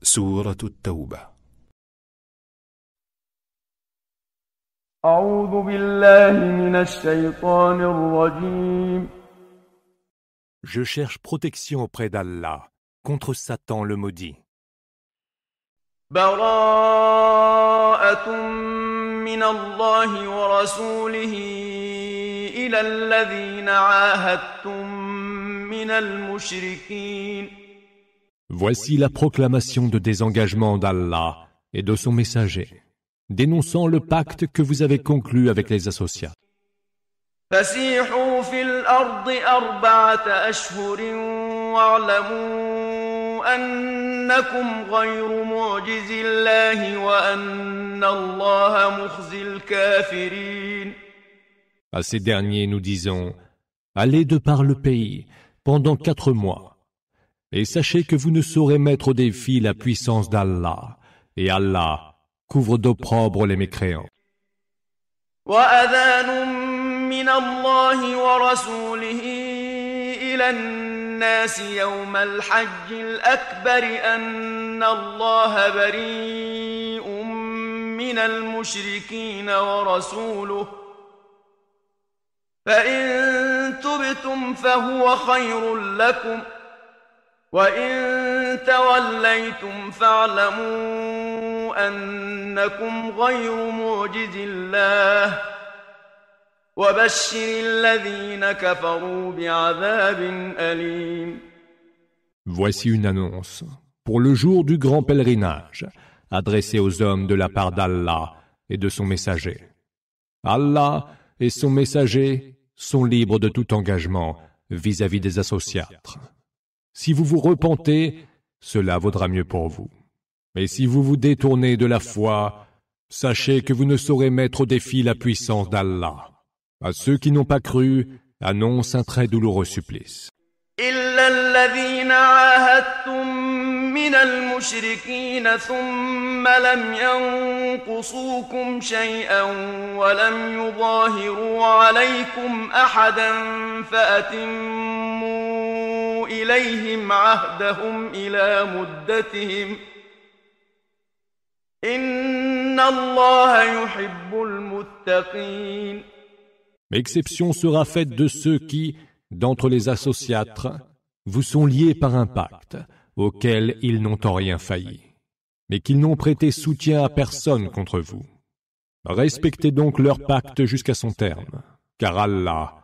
سورة التوبة. أعوذ بالله من الشيطان الرجيم. Je cherche protection auprès d'Allah contre Satan le maudit. براءة من الله ورسوله إلى الذين عاهدتم من المشركين. Voici la proclamation de désengagement d'Allah et de son messager, dénonçant le pacte que vous avez conclu avec les associats. فسيحوا في الأرض 4 أشهر واعلموا أنكم غير معجز الله وأن الله مخزي الكافرين. À ces derniers, nous disons, allez de par le pays pendant 4 mois, et sachez que vous ne saurez mettre au défi la puissance d'Allah, et Allah couvre d'opprobre les mécréants. وأذان من الله ورسوله إلى الناس يوم الحج الأكبر أن الله بريء من المشركين ورسوله فإن تبتم فهو خير لكم وإن توليتم فاعلموا أنكم غير معجز الله وبشر الذين كفروا بعذاب أليم. Voici une annonce pour le jour du grand pèlerinage, adressée aux hommes de la part d'Allah et de son messager. Allah et son messager sont libres de tout engagement vis-à-vis des associatres. Si vous vous repentez, cela vaudra mieux pour vous. Mais si vous vous détournez de la foi, sachez que vous ne saurez mettre au défi la puissance d'Allah. À ceux qui n'ont pas cru, annonce un très douloureux supplice. إلا الذين عاهدتم من المشركين ثم لم ينقصوكم شيئا ولم يظاهروا عليكم أحدا فأتموا إليهم عهدهم إلى مدتهم إن الله يحب المتقين. Exception sera faite de ceux qui, d'entre les associatres, vous sont liés par un pacte, auquel ils n'ont en rien failli, mais qu'ils n'ont prêté soutien à personne contre vous. Respectez donc leur pacte jusqu'à son terme, car Allah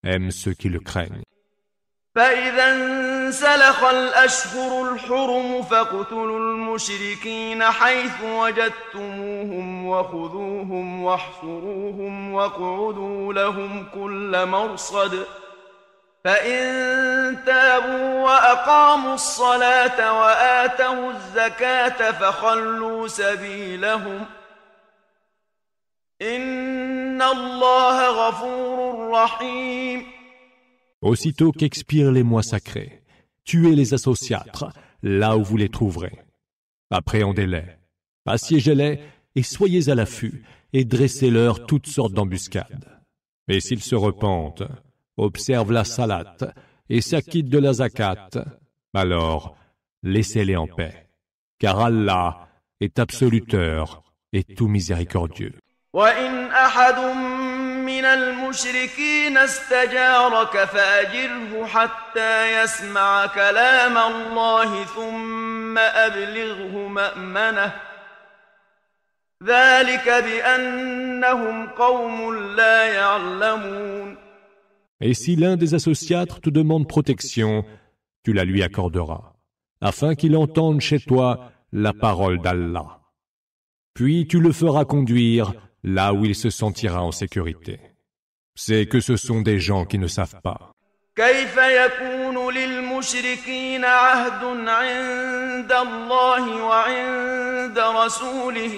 aime ceux qui le craignent. فإذا انسلخ الأشهر الحرم فاقتلوا المشركين حيث وجدتموهم وخذوهم واحصروهم واقعدوا لهم كل مرصد فإن تابوا وأقاموا الصلاة وآتوا الزكاة فخلوا سبيلهم إن الله غفور رحيم. Aussitôt qu'expirent les mois sacrés, tuez les associatres là où vous les trouverez. Appréhendez-les, assiégez-les et soyez à l'affût et dressez-leur toutes sortes d'embuscades. Et s'ils se repentent, observent la salate et s'acquittent de la zakat, alors laissez-les en paix, car Allah est absoluteur et tout miséricordieux. وإن أحد من المشركين استجارك فأجره حتى يسمع كلام الله ثم أبلغه مأمنه ذلك بأنهم قوم لا يعلمون. Et si l'un des associatres te demande protection, tu la lui accorderas, afin qu'il entende chez toi la parole d'Allah. Puis tu le feras conduire là où il se sentira en sécurité. C'est que ce sont des gens qui ne savent pas. كيف يكون للمشركين عهد عند الله وعند رسوله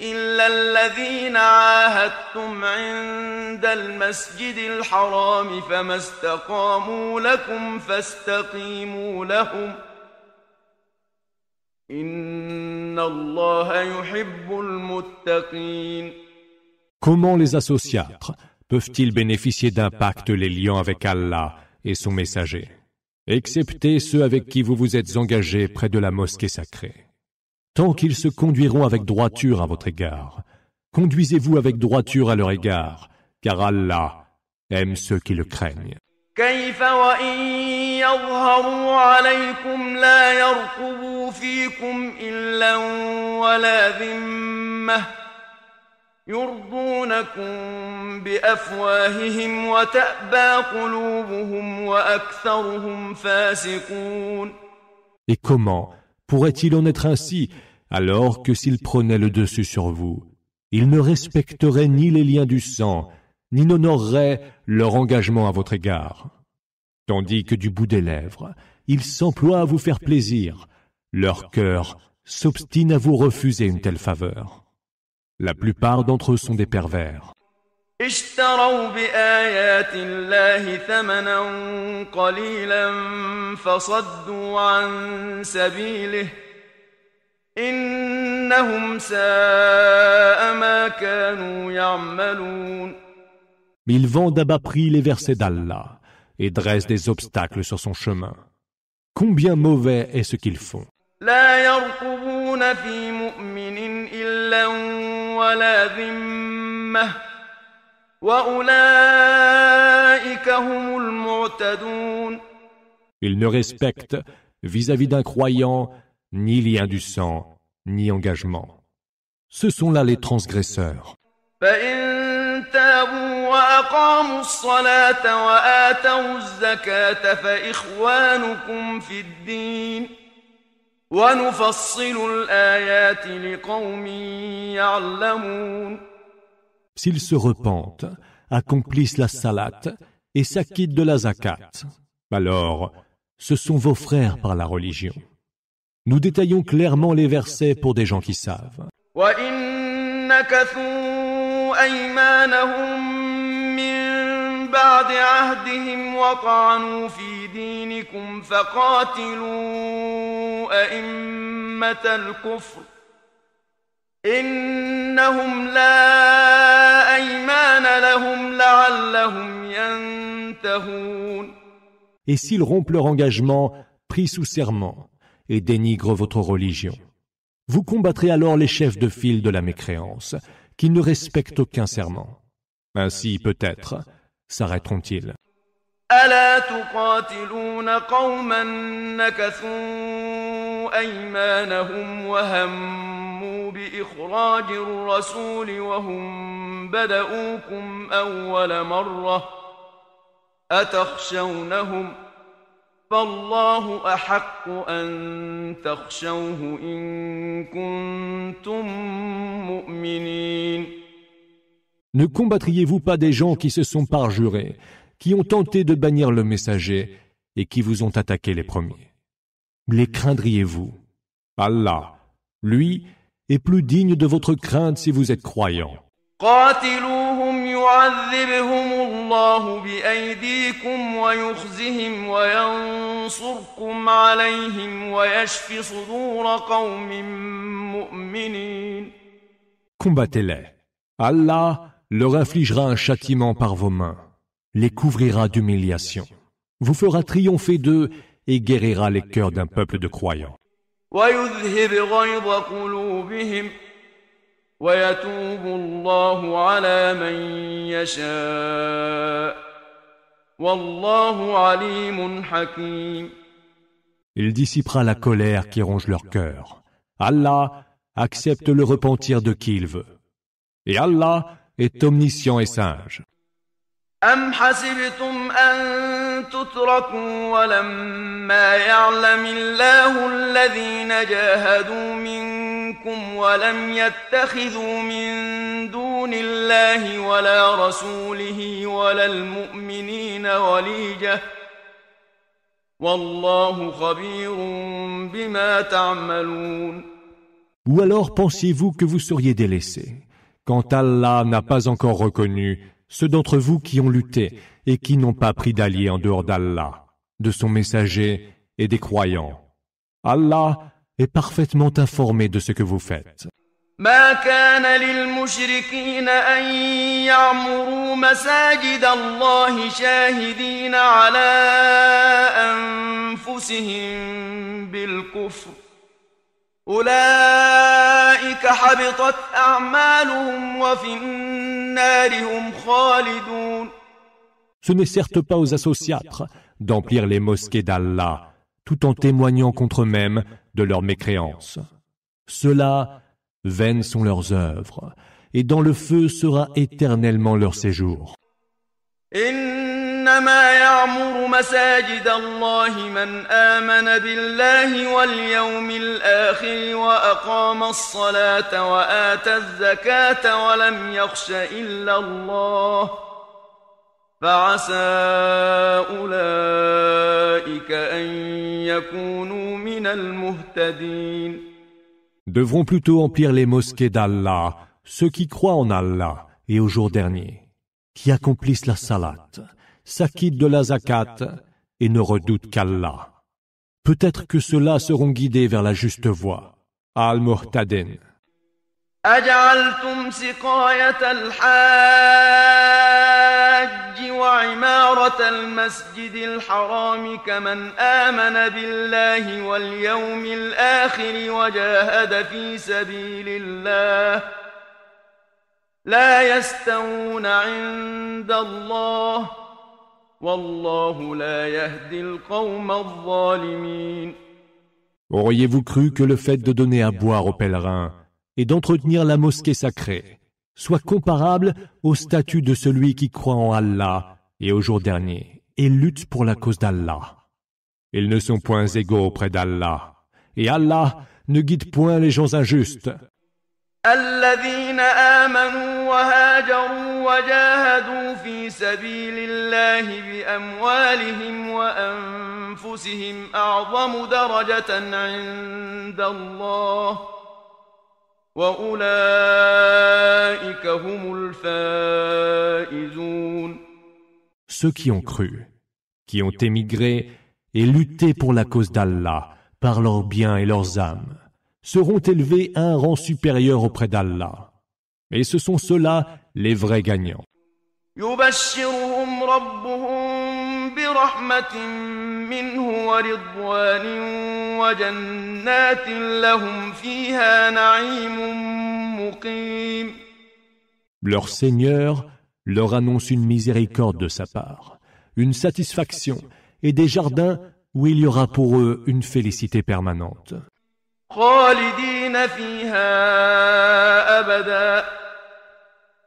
إلا الذين عاهدتم عند المسجد الحرام فما استقاموا لكم فاستقيموا لهم إن الله يحب المتقين. Comment les associatres peuvent-ils bénéficier d'un pacte les liant avec Allah et son messager? excepté ceux avec qui vous vous êtes engagés près de la mosquée sacrée. Tant qu'ils se conduiront avec droiture à votre égard, conduisez-vous avec droiture à leur égard, car Allah aime ceux qui le craignent. كيف وإن يظهروا عليكم لا يرقبوا فيكم إلا ولا ذمة يرضونكم بأفواههم وتأبى قلوبهم وأكثرهم فاسقون. Et comment pourrait-il en être ainsi alors que s'ils prenaient le dessus sur vous, ils ne respecteraient ni les liens du sang, ni n'honoreraient leur engagement à votre égard. Tandis que du bout des lèvres, ils s'emploient à vous faire plaisir, leur cœur s'obstine à vous refuser une telle faveur. La plupart d'entre eux sont des pervers. اشتروا بآيات الله ثمنا قليلا فصدوا عن سبيله إنهم ساء ما كانوا يعملون. Ils vendent à bas prix les versets d'Allah et dressent des obstacles sur son chemin. Combien mauvais est ce qu'ils font. لا يرقبون في مؤمن إلا ولا ذمة وأولئك هم المعتدون. Ils ne respectent vis-à-vis d'un croyant ni lien du sang, ni engagement. Ce sont là les transgresseurs. فإن تابوا وأقاموا الصلاة وآتوا الزكاة فإخوانكم في الدين ونفصل الآيات لقوم يعلمون. S'ils se repentent, accomplissent la salat et s'acquittent de la zakat, alors ce sont vos frères par la religion. Nous détaillons clairement les versets pour des gens qui savent. وإن نكثوا أيمانهم من بعد عهدهم وطعنوا في دينكم فقاتلوا أئمة الكفر إنهم لا أيمان لهم لعلهم ينتهون. Et s'ils rompent leur engagement pris sous serment et dénigrent votre religion, vous combattrez alors les chefs de file de la mécréance, qui ne respectent aucun serment. Ainsi, peut-être, s'arrêteront-ils. ألا تقاتلون قوما نكثوا أيمانهم وهموا بإخراج الرسول وهم بدؤوكم أول مرة أتخشونهم فالله أحق أن تخشوه إن كنتم مؤمنين. Ne combattriez-vous pas des gens qui se sont parjurés, qui ont tenté de bannir le messager et qui vous ont attaqué les premiers? Les craindriez-vous? Allah, lui, est plus digne de votre crainte si vous êtes croyants. قاتلوهم يعذبهم الله بأيديكم ويخزهم وينصركم عليهم ويشف صدور قوم مؤمنين. Combattez-les. Allah leur infligera un châtiment par vos mains, les couvrira d'humiliation, vous fera triompher d'eux et guérira les cœurs d'un peuple de croyants. ويذهب غيظ قلوبهم ويتوب الله على من يشاء والله عليم حكيم. Il dissipera la colère qui ronge leur cœur. Allah accepte le repentir de qui il veut. Et Allah est omniscient et sage. أم حسبتم أن تتركوا ولما يعلم الله الذين جاهدوا منكم ولم يتخذوا من دون الله ولا رسوله ولا المؤمنين وليجة والله خبير بما تعملون. Ou alors pensiez-vous que vous seriez délaissés, quand Allah n'a pas encore reconnu ceux d'entre vous qui ont lutté et qui n'ont pas pris d'alliés en dehors d'Allah, de son messager et des croyants. Allah est parfaitement informé de ce que vous faites. ما كان للمشركين أن يعمروا مساجد الله شاهدين على أنفسهم بالكفر أولئك حبطت أعمالهم وفي النار هم خالدون. Ce n'est certes pas aux associatres d'emplir les mosquées d'Allah, tout en témoignant contre eux-mêmes de leur mécréance. Ceux-là, vaines sont leurs œuvres, et dans le feu sera éternellement leur séjour. إنما يعمر مساجد الله من آمن بالله واليوم الآخر وأقام الصلاة وآتى الزكاة ولم يخش إلا الله فعسى أولئك أن يكونوا من المهتدين. Devront plutôt emplir les mosquées d'Allah, ceux qui croient en Allah et au jour dernier, qui accomplissent la salat, s'acquittent de la zakat et ne redoutent qu'Allah. Peut-être que ceux-là seront guidés vers la juste voie. Al-Muhtadin. أجعلتم سقاية الحاج وعمارة المسجد الحرام كمن آمن بالله واليوم الآخر وجاهد في سبيل الله لا يستوون عند الله والله لا يهدي القوم الظالمين. Auriez-vous cru que le fait de donner à boire aux pèlerins et d'entretenir la mosquée sacrée soit comparable au statut de celui qui croit en Allah et au jour dernier et lutte pour la cause d'Allah? Ils ne sont point égaux auprès d'Allah, et Allah ne guide point les gens injustes. الذين آمنوا وهاجروا وجاهدوا في سبيل الله بأموالهم وأنفسهم أعظم درجة عند الله وأولئك هم الفائزون. Ceux qui ont cru, qui ont émigré et lutté pour la cause d'Allah par leurs biens et leurs âmes, seront élevés à un rang supérieur auprès d'Allah. Et ce sont ceux-là les vrais gagnants. يبشرهم ربهم برحمة منه ورضوان وجنات لهم فيها نعيم مقيم. Leur Seigneur leur annonce une miséricorde de sa part, une satisfaction et des jardins où il y aura pour eux une félicité permanente. خالدين فيها أبدا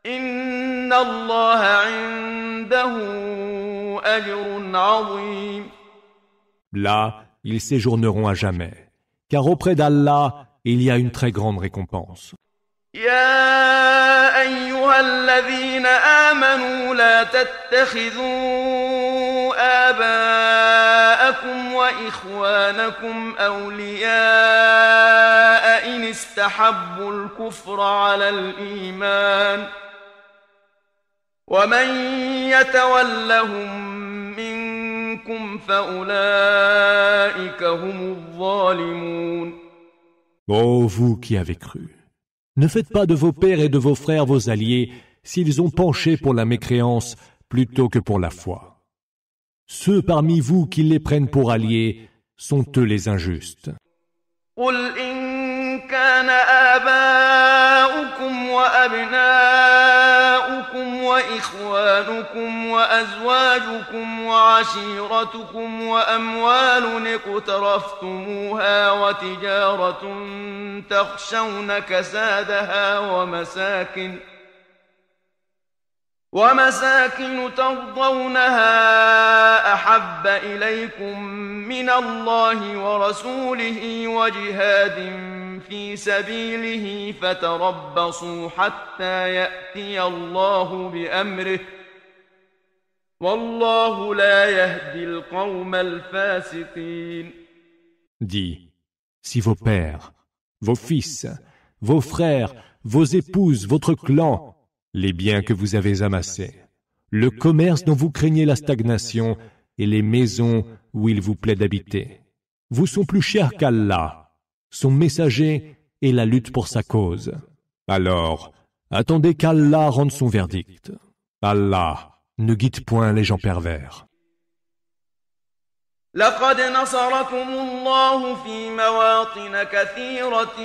إن الله عنده أجر عظيم. Là, ils séjourneront à jamais, car auprès d'Allah, il y a une très grande récompense. يا أيها الذين آمنوا لا تتخذوا آباءكم وإخوانكم أولياء إن استحبوا الكفر على الإيمان ومن يتولهم منكم فأولئك هم الظالمون. Ô vous qui avez cru, ne faites pas de vos pères et de vos frères vos alliés s'ils ont penché pour la mécréance plutôt que pour la foi. Ceux parmi vous qui les prennent pour alliés sont eux les injustes. قل إن كان آباؤكم وأبناؤكم وإخوانكم وأزواجكم وعشيرتكم وأموال اقترفتموها وتجارة تخشون كسادها ومساكن ترضونها أحب إليكم من الله ورسوله وجهاد في سبيله فتربصوا حتى يأتي الله بأمره والله لا يهدي القوم الفاسقين. Dis, si vos pères, vos fils, vos frères, vos épouses, votre clan, les biens que vous avez amassés, le commerce dont vous craignez la stagnation et les maisons où il vous plaît d'habiter, vous sont plus chers qu'Allah, son messager et la lutte pour sa cause. Alors, attendez qu'Allah rende son verdict. Allah ne guide point les gens pervers. لقد نصركم الله في مواطن كثيرة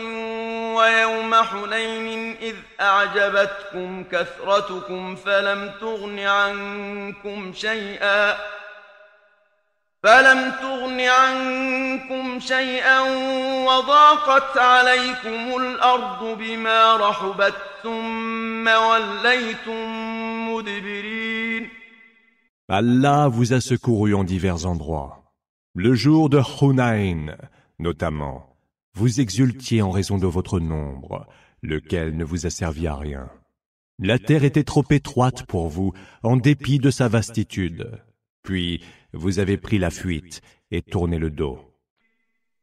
ويوم حنين إذ أعجبتكم كثرتكم فلم تغن عنكم شيئا وضاقت عليكم الأرض بما رحبت ثم وليتم مدبرين. Allah vous a secouru en divers endroits. Le jour de Hunayn, notamment, vous exultiez en raison de votre nombre, lequel ne vous a servi à rien. La terre était trop étroite pour vous, en dépit de sa vastitude. Puis, vous avez pris la fuite et tourné le dos.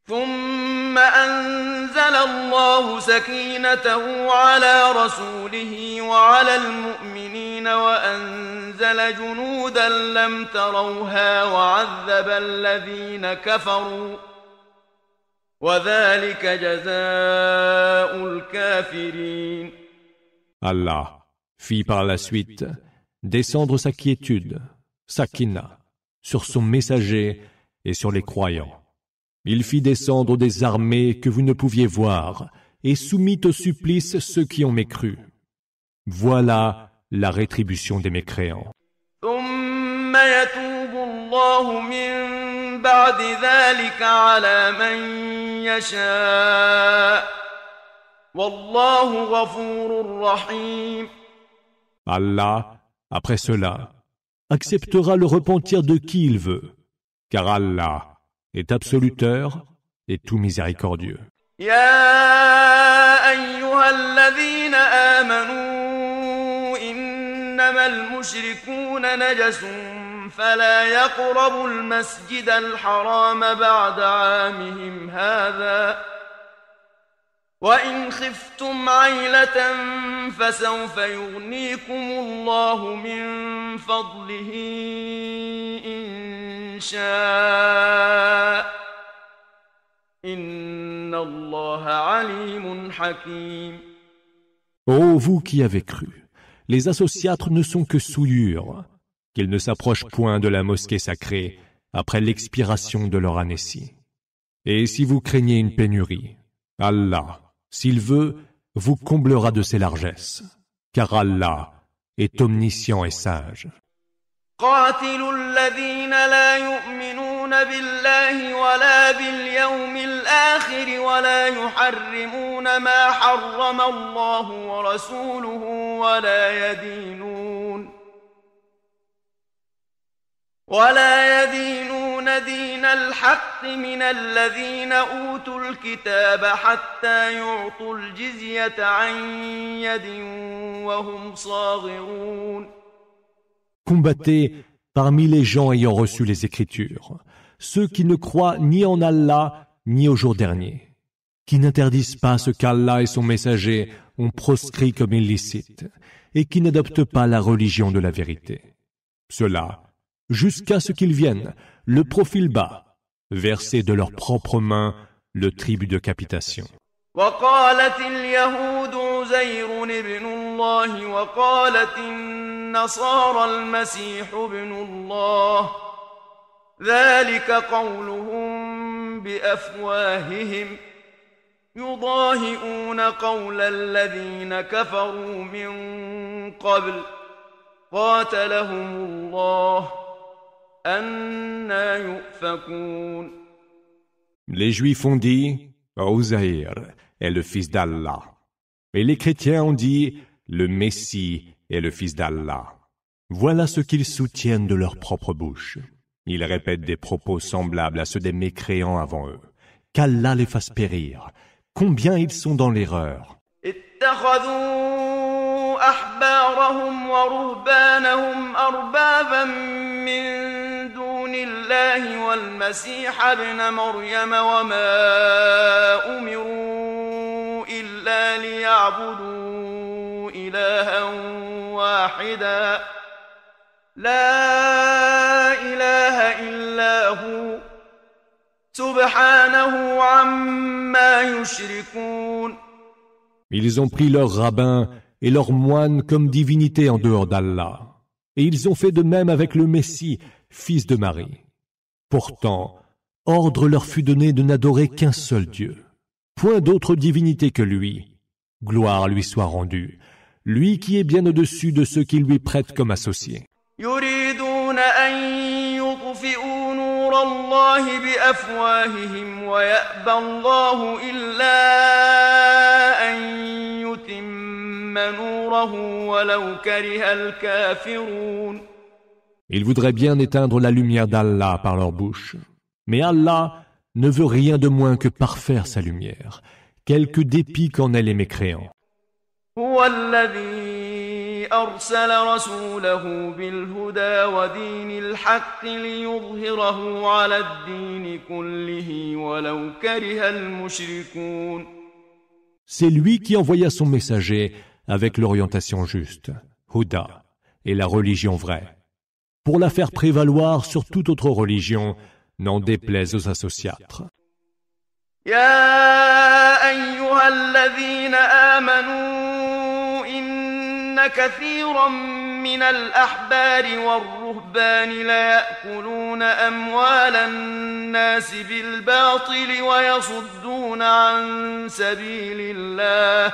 ثم أنزل الله سكينته على رسوله وعلى المؤمنين وأنزل جنودا لم تروها وعذب الذين كفروا وذلك جزاء الكافرين. Allah fit par la suite descendre sa quiétude, Sakina, sur son messager et sur les croyants. Il fit descendre des armées que vous ne pouviez voir et soumit au supplice ceux qui ont mécru. Voilà la rétribution des mécréants. ثم يتوب الله من بعد ذلك على من يشاء والله غفور رحيم. Allah, après cela, acceptera le repentir de qui il veut, car Allah est absoluteur et tout miséricordieux. يا أيها الذين آمنوا إنما المشركون نجس فلا يقربوا المسجد الحرام بعد عامهم هذا وإن خفتم عيلة فسوف يغنيكم الله من فضله إن شاء إن الله عليم حكيم. Ô vous qui avez cru, les associatres ne sont que souillures, qu'ils ne s'approchent point de la mosquée sacrée après l'expiration de leur année-ci. Et si vous craignez une pénurie, Allah, s'il veut, vous comblera de ses largesses, car Allah est omniscient et sage. قاتلوا الذين لا يؤمنون بالله ولا باليوم الآخر ولا يحرمون ما حرم الله ورسوله ولا يدينون دين الحق من الذين أوتوا الكتاب حتى يعطوا الجزية عن يد وهم صاغرون. Combattez parmi les gens ayant reçu les Écritures, ceux qui ne croient ni en Allah ni au jour dernier, qui n'interdisent pas ce qu'Allah et son messager ont proscrit comme illicite, et qui n'adoptent pas la religion de la vérité. Cela, jusqu'à ce qu'ils viennent, le profil bas, verser de leurs propres mains le tribut de capitation. وقالت اليهود عزير ابن الله وقالت النصارى المسيح ابن الله ذلك قولهم بأفواههم يضاهئون قول الذين كفروا من قبل قاتلهم الله أنى يؤفكون. Les Juifs ont dit Uzaïr est le fils d'Allah. Et les chrétiens ont dit le Messie est le fils d'Allah. Voilà ce qu'ils soutiennent de leur propre bouche. Ils répètent des propos semblables à ceux des mécréants avant eux. Qu'Allah les fasse périr. Combien ils sont dans l'erreur. اتخذوا أحبارهم ورهبانهم أربابا من دون الله والمسيح ابن مريم وما أمروا إلا ليعبدوا إلها واحدا لا إله إلا هو سبحانه عما يشركون. Ils ont pris leurs rabbins et leurs moines comme divinités en dehors d'Allah. Et ils ont fait de même avec le Messie, fils de Marie. Pourtant, ordre leur fut donné de n'adorer qu'un seul Dieu. Point d'autre divinité que lui. Gloire lui soit rendue. Lui qui est bien au-dessus de ceux qui lui prêtent comme associés. يريدون أن يطفئوا نور الله بأفواههم ويأبى الله إلا أن يتم نوره ولو كره الكافرون. Ils voudraient bien éteindre la lumière d'Allah par leur bouche. Mais Allah ne veut rien de moins que parfaire sa lumière, quelque dépit qu'en aient les mécréants. هو الذي أرسل رسوله بالهدى ودين الحق ليظهره على الدين كله ولو كره المشركون. C'est lui qui envoya son messager avec l'orientation juste, Huda, et la religion vraie, pour la faire prévaloir sur toute autre religion, n'en déplaise aux associatres. يا أيها الذين آمنوا إن كثيرا من الأحبار والرهبان ليأكلون أموال الناس بالباطل ويصدون عن سبيل الله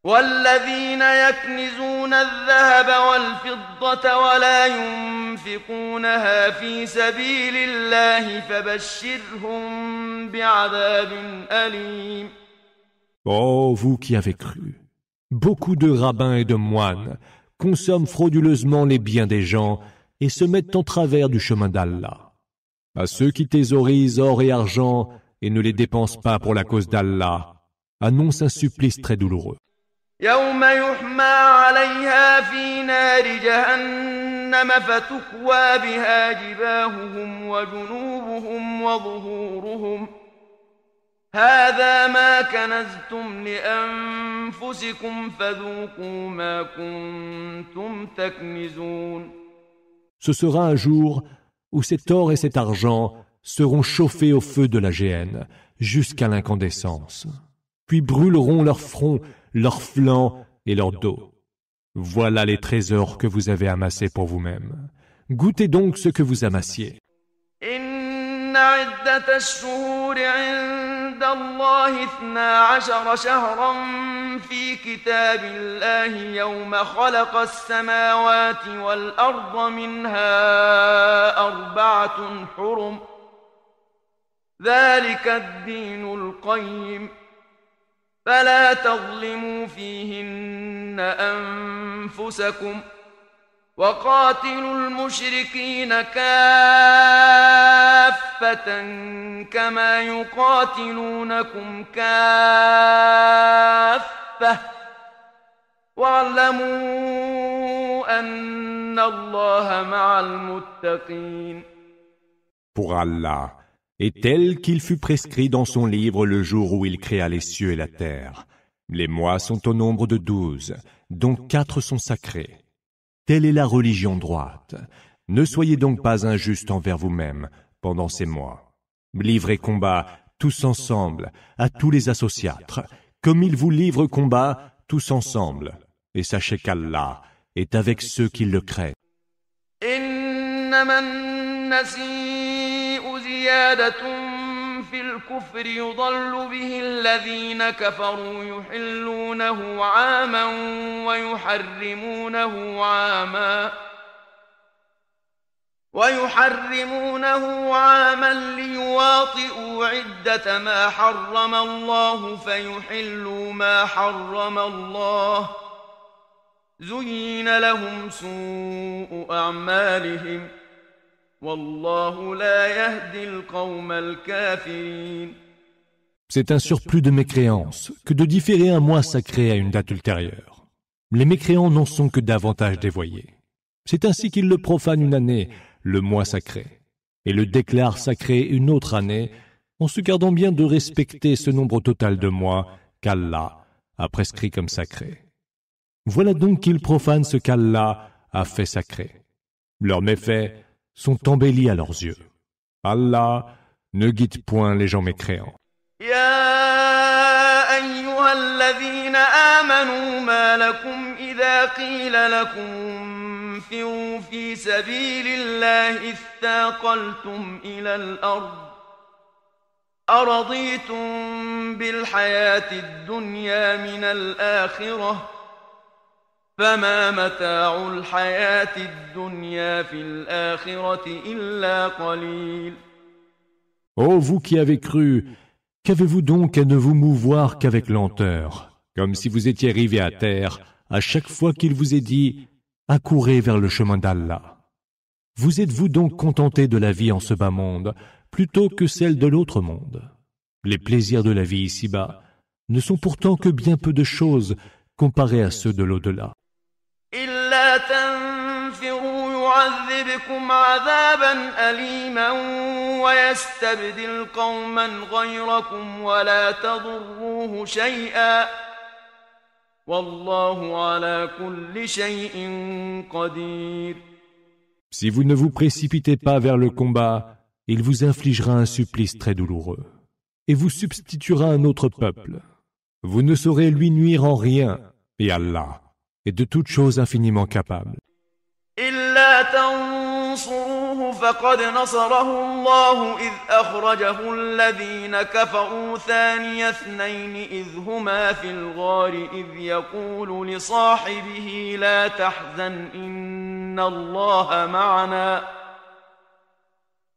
والذين يكنزون الذهب والفضة ولا ينفقونها في سبيل الله فبشرهم بعذاب أليم. Ô vous qui avez cru, beaucoup de rabbins et de moines consomment frauduleusement les biens des gens et se mettent en travers du chemin d'Allah. À ceux qui thésaurisent or et argent et ne les dépensent pas pour la cause d'Allah, annonce un supplice très douloureux. يوم يحمى عليها في نار جهنم فتكوى بها جباههم وجنوبهم وظهورهم هذا ما كنزتم لأنفسكم فذوقوا ما كنتم تكنزون. Ce sera un jour où cet or et cet argent seront chauffés au feu de la géhenne jusqu'à l'incandescence, puis brûleront leur front, leurs flancs et leur dos. Voilà les trésors que vous avez amassés pour vous-même. Goûtez donc ce que vous amassiez. إن عدة الشهور عند الله 12 شهرا في كتاب الله يوم خلق السماوات والأرض منها 4 حرم ذلك الدين القيم فلا تظلموا فيهن أنفسكم وقاتلوا المشركين كافة كما يقاتلونكم كافة واعلموا أن الله مع المتقين. Pour Allah, est tel qu'il fut prescrit dans son livre le jour où il créa les cieux et la terre. Les mois sont au nombre de 12, dont 4 sont sacrés. Telle est la religion droite. Ne soyez donc pas injustes envers vous-même pendant ces mois. Livrez combat tous ensemble à tous les associatres, comme ils vous livrent combat tous ensemble. Et sachez qu'Allah est avec ceux qui le craignent. زيادة في الكفر يضل به الذين كفروا يحلونه عاما ويحرمونه عاما ليواطئوا عدة ما حرم الله فيحلوا ما حرم الله زين لهم سوء أعمالهم والله لا يهدي القوم الكافرين. C'est un surplus de mécréance que de différer un mois sacré à une date ultérieure. Les mécréants n'en sont que davantage dévoyés. C'est ainsi qu'ils le profanent une année, le mois sacré, et le déclarent sacré une autre année, en se gardant bien de respecter ce nombre total de mois qu'Allah a prescrit comme sacré. Voilà donc qu'ils profanent ce qu'Allah a fait sacré. Leurs méfaits sont embellis à leurs yeux. Allah ne guide point les gens mécréants. يا أيها أيها الذين آمنوا ما لكم إذا قيل لكم انفروا في سبيل الله اثاقلتم إلى الأرض أرضيتم بالحياة الدنيا من الآخرة فما متاع الحياة الدنيا في الآخرة إلا قليل. Ô vous qui avez cru, qu'avez-vous donc à ne vous mouvoir qu'avec lenteur, comme si vous étiez arrivé à terre à chaque fois qu'il vous est dit « accourez vers le chemin d'Allah ». Vous êtes-vous donc contenté de la vie en ce bas monde plutôt que celle de l'autre monde? Les plaisirs de la vie ici-bas ne sont pourtant que bien peu de choses comparés à ceux de l'au-delà. إلا تنفروا يعذبكم عذابا أليما ويستبدل قوما غيركم ولا تضروه شيئا والله على كل شيء قدير. Si vous ne vous précipitez pas vers le combat, il vous infligera un supplice très douloureux et vous substituera un autre peuple. Vous ne saurez lui nuire en rien, et Allah est de toutes choses infiniment capable. إلا تنصروه فقد نصره الله إذ أخرجه الذين كفروا ثاني اثنين إذ هما في الغار إذ يقول لصاحبه لا تحزن إن الله معنا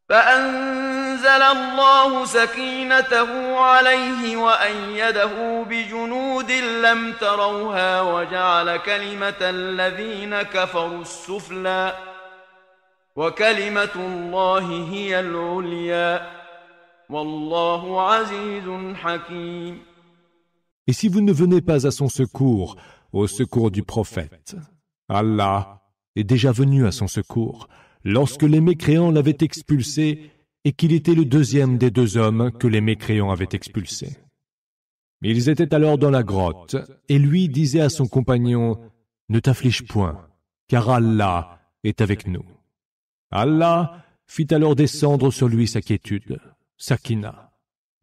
فأنزل الله سكينته عليه وأيده بجنود لم تروها وجعل كلمة الذين كفروا السفلى وكلمة الله هي العليا والله عزيز حكيم. Et si vous ne venez pas à son secours, au secours du prophète, Allah est déjà venu à son secours lorsque les mécréants l'avaient expulsé et qu'il était le deuxième des deux hommes que les mécréants avaient expulsés. Ils étaient alors dans la grotte, et lui disait à son compagnon « Ne t'afflige point, car Allah est avec nous. » Allah fit alors descendre sur lui sa quiétude, Sakina,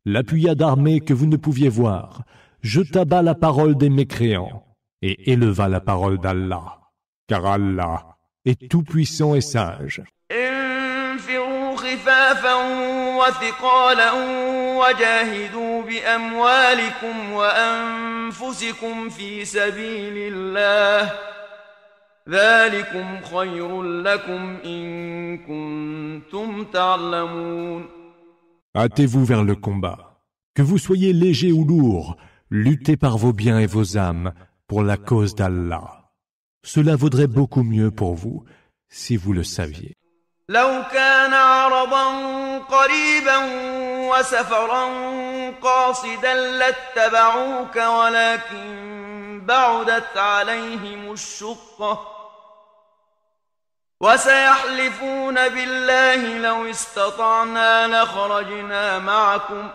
l'appuya d'armée que vous ne pouviez voir, jeta bas la parole des mécréants, et éleva la parole d'Allah, car Allah est tout-puissant et sage. انفروا خفافا وثقالا وجاهدوا بأموالكم وأنفسكم في سبيل الله ذلكم خير لكم إن كنتم تعلمون. Hâtez-vous vers le combat. Que vous soyez léger ou lourd, luttez par vos biens et vos âmes pour la cause d'Allah. Cela vaudrait beaucoup mieux pour vous si vous le saviez. لو كان عرضا قريبا وسفرا قاصدا لاتبعوك ولكن بعدت عليهم الشقة وسيحلفون بالله لو استطعنا لخرجنا معكم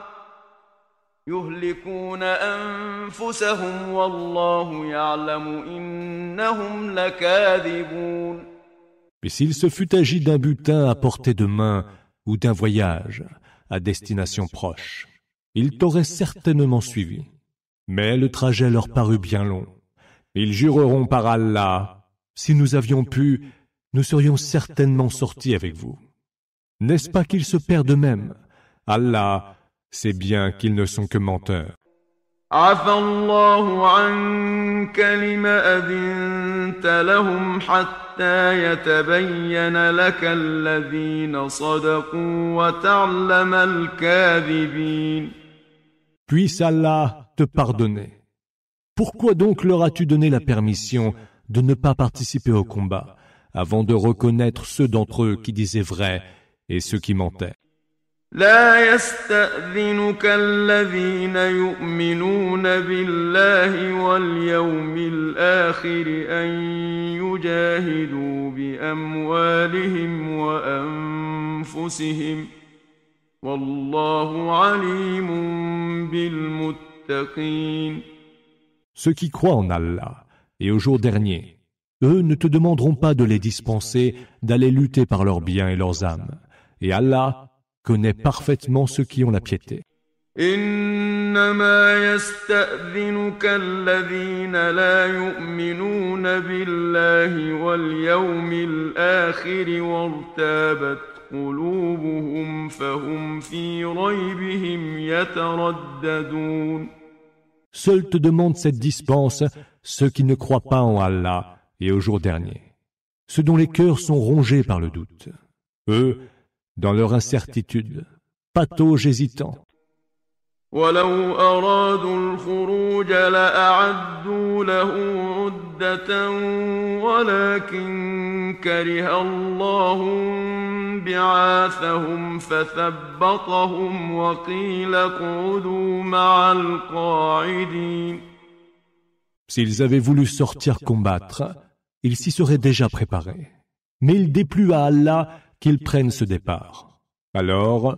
يهلكون أنفسهم والله يعلم إنهم لكاذبون. Mais s'il se fût agi d'un butin à portée de main ou d'un voyage à destination proche, ils t'auraient certainement suivi. Mais le trajet leur parut bien long. Ils jureront par Allah, si nous avions pu, nous serions certainement sortis avec vous. N'est-ce pas qu'ils se perdent eux-mêmes? Allah sait bien qu'ils ne sont que menteurs. عفى الله عنك لم أذنت لهم حتى يتبين لك الذين صدقوا وتعلم الكاذبين. Puisse Allah te pardonner. Pourquoi donc leur as-tu donné la permission de ne pas participer au combat avant de reconnaître ceux d'entre eux qui disaient vrai et ceux qui mentaient? لا يستأذنك الذين يؤمنون بالله واليوم الآخر أن يجاهدوا بأموالهم وأنفسهم والله عليم بالمتقين. Ceux qui croient en Allah et au jour dernier, eux ne te demanderont pas de les dispenser d'aller lutter par leurs biens et leurs âmes. Et Allah connaît parfaitement ceux qui ont la piété. إنما يستأذنك الذين لا يؤمنون بالله واليوم الآخر وارتابت قلوبهم فهم في ريبهم يترددون. Seuls te demandent cette dispense ceux qui ne croient pas en Allah et au jour dernier, ceux dont les cœurs sont rongés par le doute. Eux, dans leur incertitude, patauges hésitants. ولو أرادوا الخروج لأعدوا له عدة ولكن كره الله بعاثهم فثبطهم وقيل اقعدوا مع القاعدين. S'ils avaient voulu sortir combattre, ils s'y seraient déjà préparés. Mais il déplut à Allah qu'ils prennent ce départ. Alors,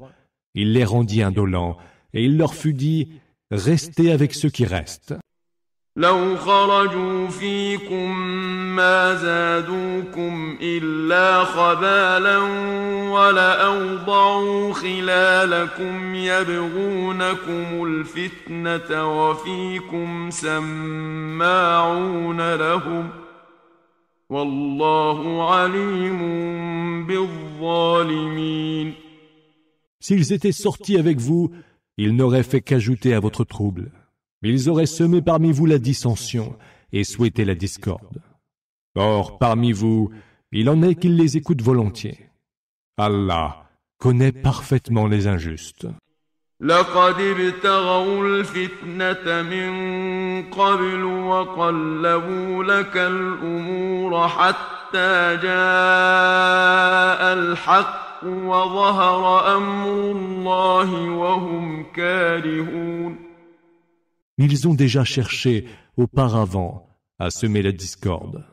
il les rendit indolents, et il leur fut dit, restez avec ceux qui restent. لو خرجوا فيكم ما زادوكم إلا خبالا ولأوضعوا خلالكم يبغونكم الفتنة وفيكم سماعون لهم والله عليم بالظالمين. S'ils étaient sortis avec vous, ils n'auraient fait qu'ajouter à votre trouble. Ils auraient semé parmi vous la dissension et souhaité la discorde. Or, parmi vous, il en est qui les écoutent volontiers. Allah connaît parfaitement les injustes. لقد ابتغوا الفتنة من قبل وقلبوا لك الأمور حتى جاء الحق وظهر أمر الله وهم كارهون. Ils ont déjà cherché auparavant à semer la discorde.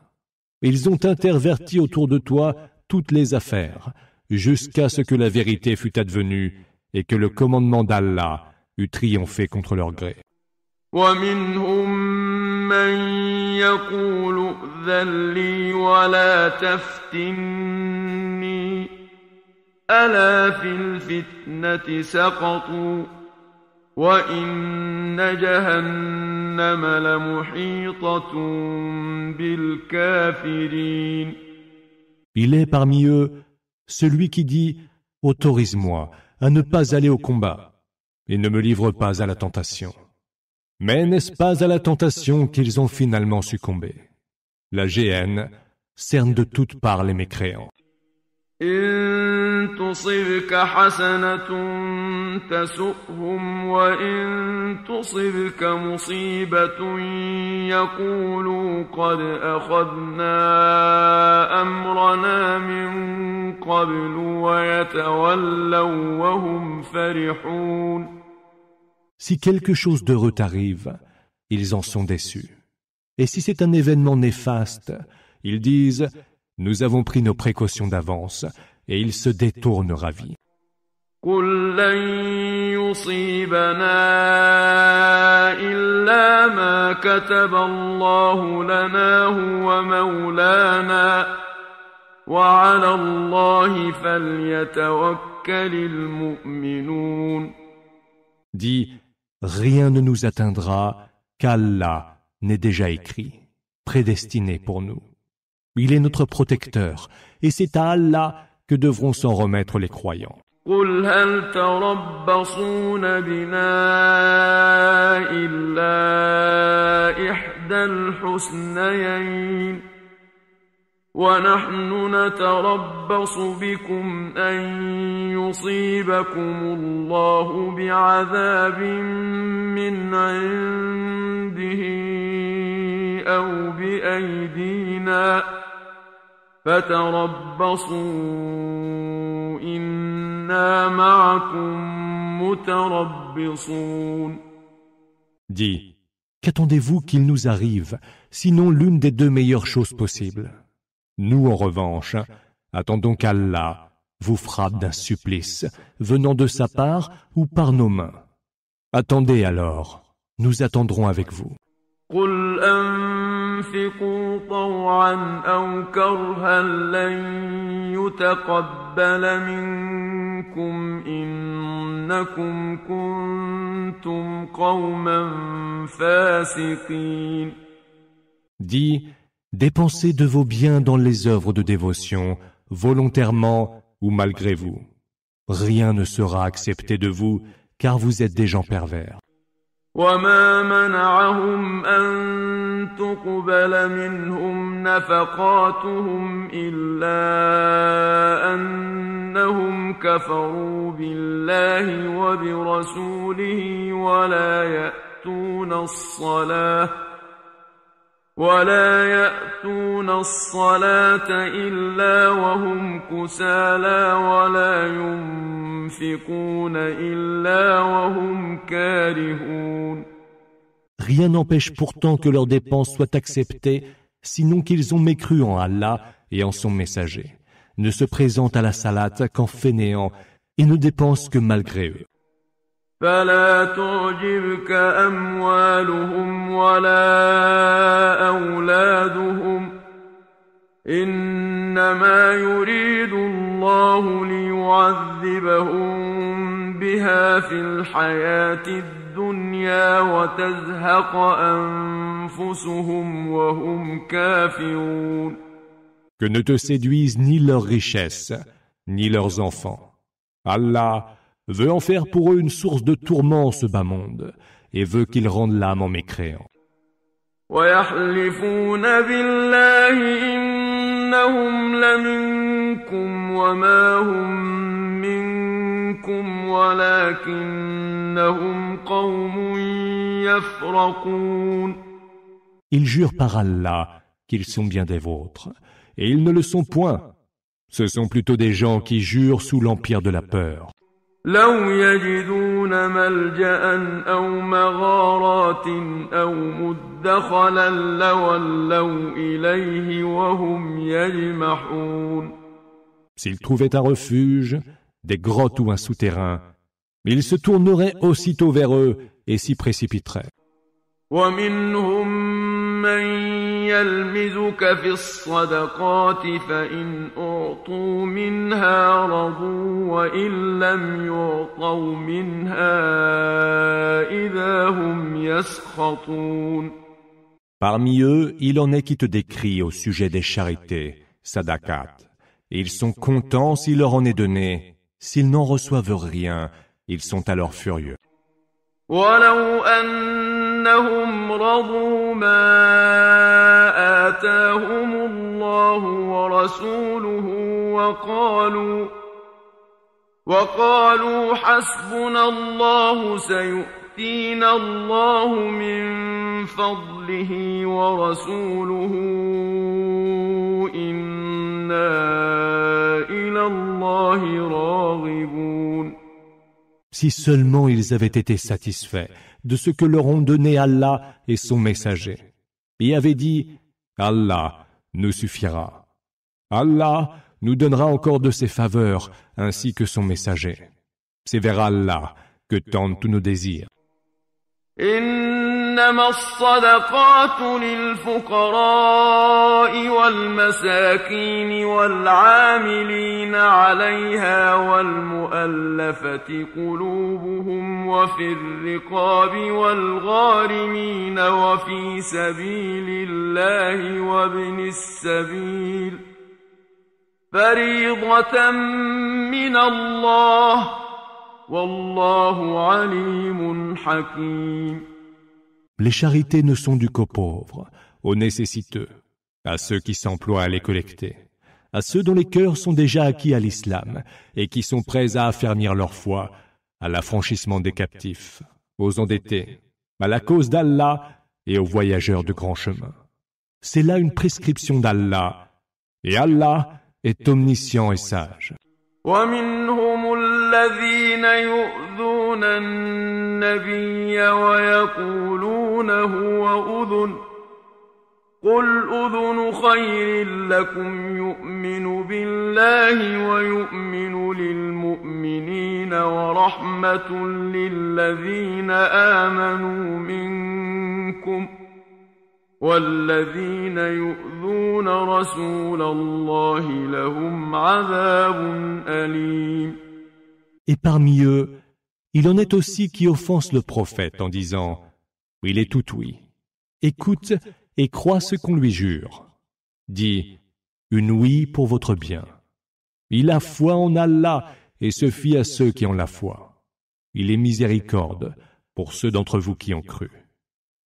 Ils ont interverti autour de toi toutes les affaires, jusqu'à ce que la vérité fût advenue et que le commandement d'Allah eût triomphé contre leur gré. ومنهم من يقول ائذن لي ولا تفتني ألا في الفتنة سقطوا وإن جهنم لمحيطة بالكافرين. Il est parmi eux celui qui dit « Autorise-moi à ne pas aller au combat et ne me livre pas à la tentation. » Mais n'est-ce pas à la tentation qu'ils ont finalement succombé? La géhenne cerne de toutes parts les mécréants. إن تصبك حسنة تسؤهم وإن تصبك مصيبة يقولوا قد أخذنا أمرنا من قبل ويتولوا وهم فرحون. Si quelque chose d'heureux t'arrive, ils en sont déçus. Et si c'est un événement néfaste, ils disent « Nous avons pris nos précautions d'avance » et ils se détournent ravis. قل لن يصيبنا إلا ما كتب الله لنا هو مولانا وعلى الله فليتوكل المؤمنون. Dis, rien ne nous atteindra qu'Allah n'est déjà écrit, prédestiné pour nous. Il est notre protecteur, et c'est à Allah que devront s'en remettre les croyants. قل هل تربصون بنا إلا إحدى الحسنيين ونحن نتربص بكم أن يصيبكم الله بعذاب من عنده أو بأيدينا فتربصوا إنا معكم متربصون. Dis, qu'attendez-vous qu'il nous arrive, sinon l'une des deux meilleures choses possibles? Nous, en revanche, attendons qu'Allah vous frappe d'un supplice, venant de sa part ou par nos mains. Attendez alors, nous attendrons avec vous. قل أنفقوا طوعا أو كرها لن يتقبل منكم منكم إنكم كنتم قوما فاسقين. Dis, dépensez de vos biens dans les œuvres de dévotion, volontairement ou malgré vous. Rien ne sera accepté de vous, car vous êtes des gens pervers. وما منعهم أن تقبل منهم نفقاتهم إلا أنهم كفروا بالله وبرسوله ولا يأتون الصلاة إلا وهم كسالى ولا ينفقون إلا وهم كارهون. Rien n'empêche pourtant que leurs dépenses soient acceptées, sinon qu'ils ont mécru en Allah et en son messager, ne se présentent à la salate qu'en fainéants et ne dépensent que malgré eux. فلا تعجبك أموالهم ولا أولادهم إنما يريد الله ليعذبهم بها في الحياة الدنيا وتزهق أنفسهم وهم كافرون. Que ne te séduisent ni leurs richesses, ni leurs enfants. Allah veut en faire pour eux une source de tourment ce bas monde, et veut qu'ils rendent l'âme en mécréant. ويحلفون بالله إنهم لمنكم وما هم منكم ولكنهم قوم يفرقون. Ils jurent par Allah qu'ils sont bien des vôtres, et ils ne le sont point. Ce sont plutôt des gens qui jurent sous l'empire de la peur. لو يجدون ملجأ أو مغارات أو مدخلا لولوا إليه وهم يجمحون. S'ils trouvaient un refuge, des grottes ou un souterrain, ils se tourneraient aussitôt vers eux et s'y précipiteraient. ومنهم من يلمزك في الصدقات فإن أعطوا منها رضوا وإن لم يعطوا منها إذا هم يسخطون. Parmi eux, il en est qui te décrient au sujet des charités, sadakat. Ils sont contents s'il leur en est donné. S'ils n'en reçoivent rien, ils sont alors furieux. ولو أنهم رضوا ما آتاهم الله ورسوله وقالوا حسبنا الله سيؤتينا الله من فضله ورسوله إنا إلى الله راغبون. Si seulement ils avaient été satisfaits de ce que leur ont donné Allah et son messager, et avaient dit « Allah nous suffira. Allah nous donnera encore de ses faveurs ainsi que son messager. C'est vers Allah que tendent tous nos désirs. » إنما الصدقات للفقراء والمساكين والعاملين عليها والمؤلفة قلوبهم وفي الرقاب والغارمين وفي سبيل الله وابن السبيل فريضة من الله والله عليم حكيم. Les charités ne sont dues qu'aux pauvres, aux nécessiteux, à ceux qui s'emploient à les collecter, à ceux dont les cœurs sont déjà acquis à l'islam et qui sont prêts à affermir leur foi, à l'affranchissement des captifs, aux endettés, à la cause d'Allah et aux voyageurs de grand chemin. C'est là une prescription d'Allah, et Allah est omniscient et sage. ومنهم الذين يؤذون النبي ويقولون هو أذن قل أذن خير لكم يؤمن بالله ويؤمن للمؤمنين ورحمة للذين آمنوا منكم والذين يؤذون رسول الله لهم عذاب أليم. Et parmi eux, il en est aussi qui offensent le prophète en disant « Il est tout oui. Écoute et crois ce qu'on lui jure. Dis « Une oui pour votre bien. Il a foi en Allah et se fie à ceux qui ont la foi. Il est miséricorde pour ceux d'entre vous qui ont cru.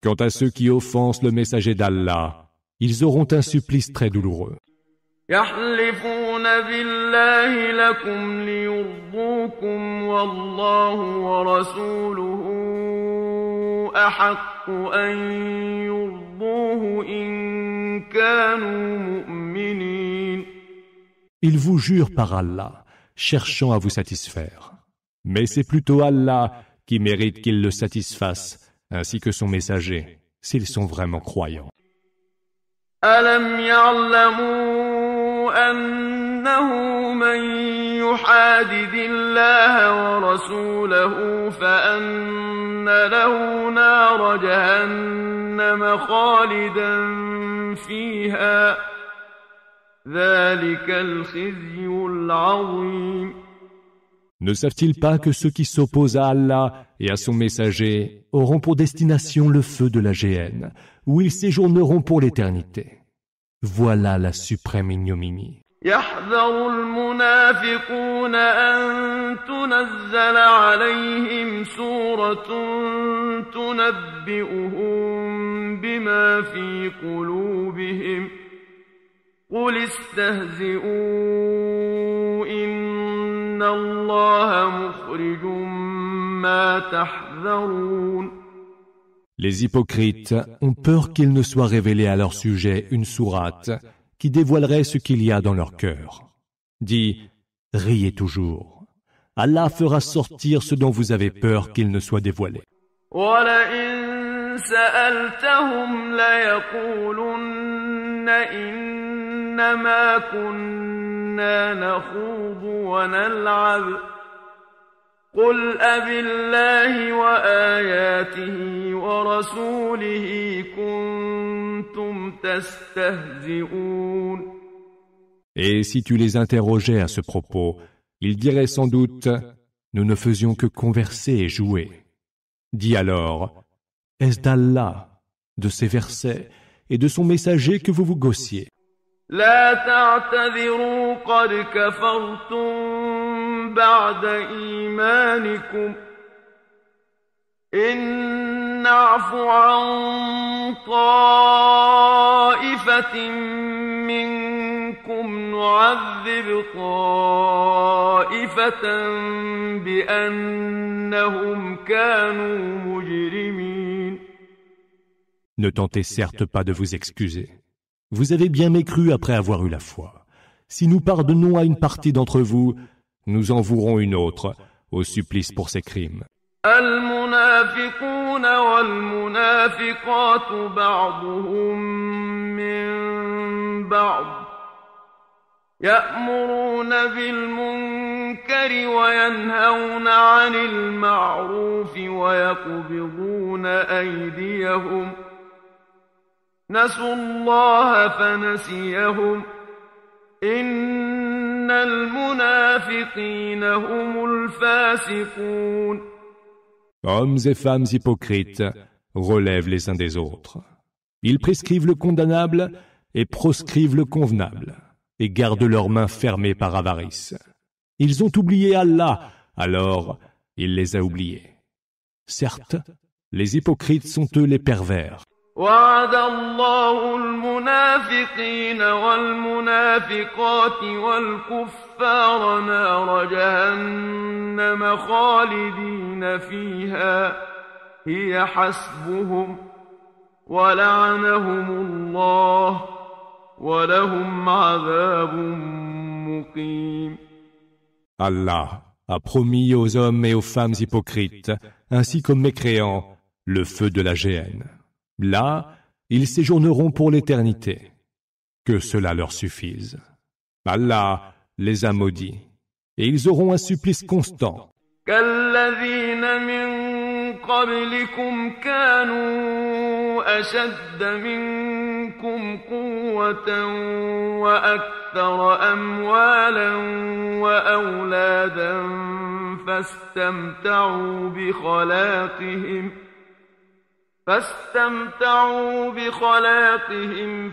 Quant à ceux qui offensent le messager d'Allah, ils auront un supplice très douloureux. يحلفون بالله لكم ليرضوكم والله ورسوله أحق أن يرضوه إن كانوا مؤمنين. Ils vous jurent par Allah, cherchant à vous satisfaire. Mais c'est plutôt Allah qui mérite qu'ils le satisfassent, ainsi que son messager, s'ils sont vraiment croyants. ألم يعلموا أنه من يحادد الله ورسوله فأن له نار جهنم خالدا فيها ذلك الخزي العظيم. Ne savent-ils pas que ceux qui s'opposent à Allah et à son messager auront pour destination le feu de la géhenne, où ils séjourneront pour l'éternité? Voilà la suprême ignominie. يحذر المنافقون أن تنزل عليهم سورة تنبئهم بما في قلوبهم قل استهزئوا إن الله مخرج ما تحذرون. Les hypocrites ont peur qu'il ne soit révélé à leur sujet une sourate qui dévoilerait ce qu'il y a dans leur cœur. Dis, riez toujours. Allah fera sortir ce dont vous avez peur qu'il ne soit dévoilé. وَلَئِن سَأَلْتَهُمْ لَيَقُولُنَّ إِنَّمَا كُنَّا نَخُوضُ وَنَلْعَبُ قُلْ أَبِاللَّهِ وَآيَاتِهِ وَرَسُولِهِ كُنتُمْ تَسْتَهْزِئُونَ. Et si tu les interrogeais à ce propos, ils diraient sans doute « Nous ne faisions que converser et jouer ». Dis alors « Est-ce d'Allah, de ses versets et de son messager que vous vous gossiez ?» لا تعتذروا قد كفرتم بعد إيمانكم إن نعف عن طائفة منكم نعذب طائفة بأنهم كانوا مجرمين. Ne tentez certes pas de vous excuser. Vous avez bien mécru après avoir eu la foi. Si nous pardonnons à une partie d'entre vous, nous en vouerons une autre au supplice pour ses crimes. المنافقون والمنافقات بعضهم من بعض يأمرون بالمنكر وينهون عن المعروف ويقبضون أيديهم نسوا الله فنسيهم إن المنافقين هم الفاسقون. Hommes et femmes hypocrites relèvent les uns des autres. Ils prescrivent le condamnable et proscrivent le convenable, et gardent leurs mains fermées par avarice. Ils ont oublié Allah, alors il les a oubliés. Certes, les hypocrites sont eux les pervers. وعد الله المنافقين والمنافقات والكفار نار جهنم خالدين فيها هي حسبهم ولعنهم الله ولهم عذاب مقيم. Allah a promis aux hommes et aux femmes hypocrites, ainsi qu'aux mécréants, le feu de la géhenne. Là, ils séjourneront pour l'éternité. Que cela leur suffise. Allah les a maudits, et ils auront un supplice constant. كالذين من قبلكم كانوا أشد منكم منكم قوة وأكثر أموالا وأولادا فاستمتعوا بخلاقهم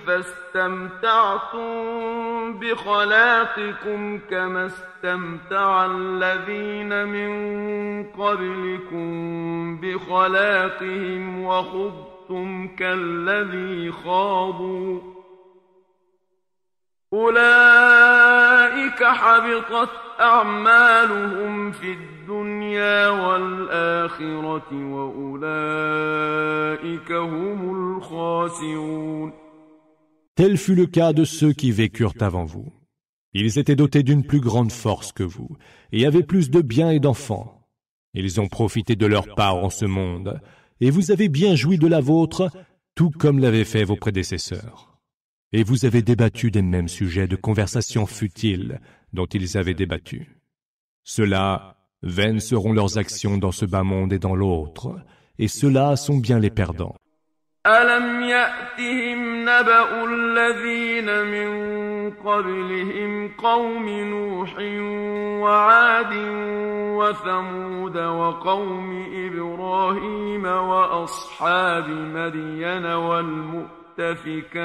فاستمتعتم بخلاقكم كما استمتع الذين من قبلكم بخلاقهم وخضتم كالذي خاضوا أولئك حبطت أعمالهم في الدنيا والآخرة وأولئك هم الخاسرون. Tel fut le cas de ceux qui vécurent avant vous. Ils étaient dotés d'une plus grande force que vous, et avaient plus de biens et d'enfants. Ils ont profité de leur part en ce monde, et vous avez bien joui de la vôtre, tout comme l'avaient fait vos prédécesseurs. Et vous avez débattu des mêmes sujets de conversation futiles dont ils avaient débattu. Ceux-là, vaines seront leurs actions dans ce bas monde et dans l'autre, et ceux-là sont bien les perdants. أَلَمْ يَأْتِهِمْ نَبَأُ الَّذِينَ مِن قَبْلِهِمْ قَوْمِ نُوحٍ وَعَادٍ وَثَمُودَ وَقَوْمِ إِبْرَاهِيمَ وَأَصْحَابِ مَدْيَنَ وَالْمُؤْتَفِكَاتِ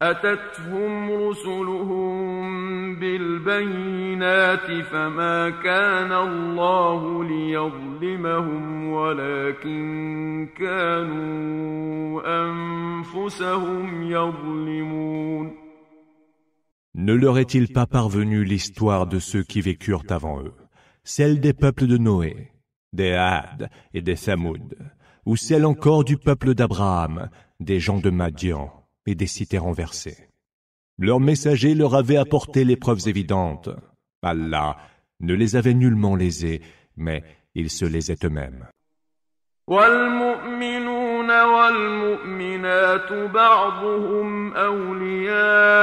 أتتهم رسلهم بالبينات فما كان الله ليظلمهم ولكن كانوا أنفسهم يظلمون. Ne leur est-il pas parvenu l'histoire de ceux qui vécurent avant eux, celle des peuples de Noé, des Had et des Thamoud, ou celle encore du peuple d'Abraham, des gens de Madian et des cités renversées. Leurs messagers leur avaient apporté les preuves évidentes. Allah ne les avait nullement lésés, mais ils se lésaient eux-mêmes. والمؤمنون والمؤمنات بعضهم أولياء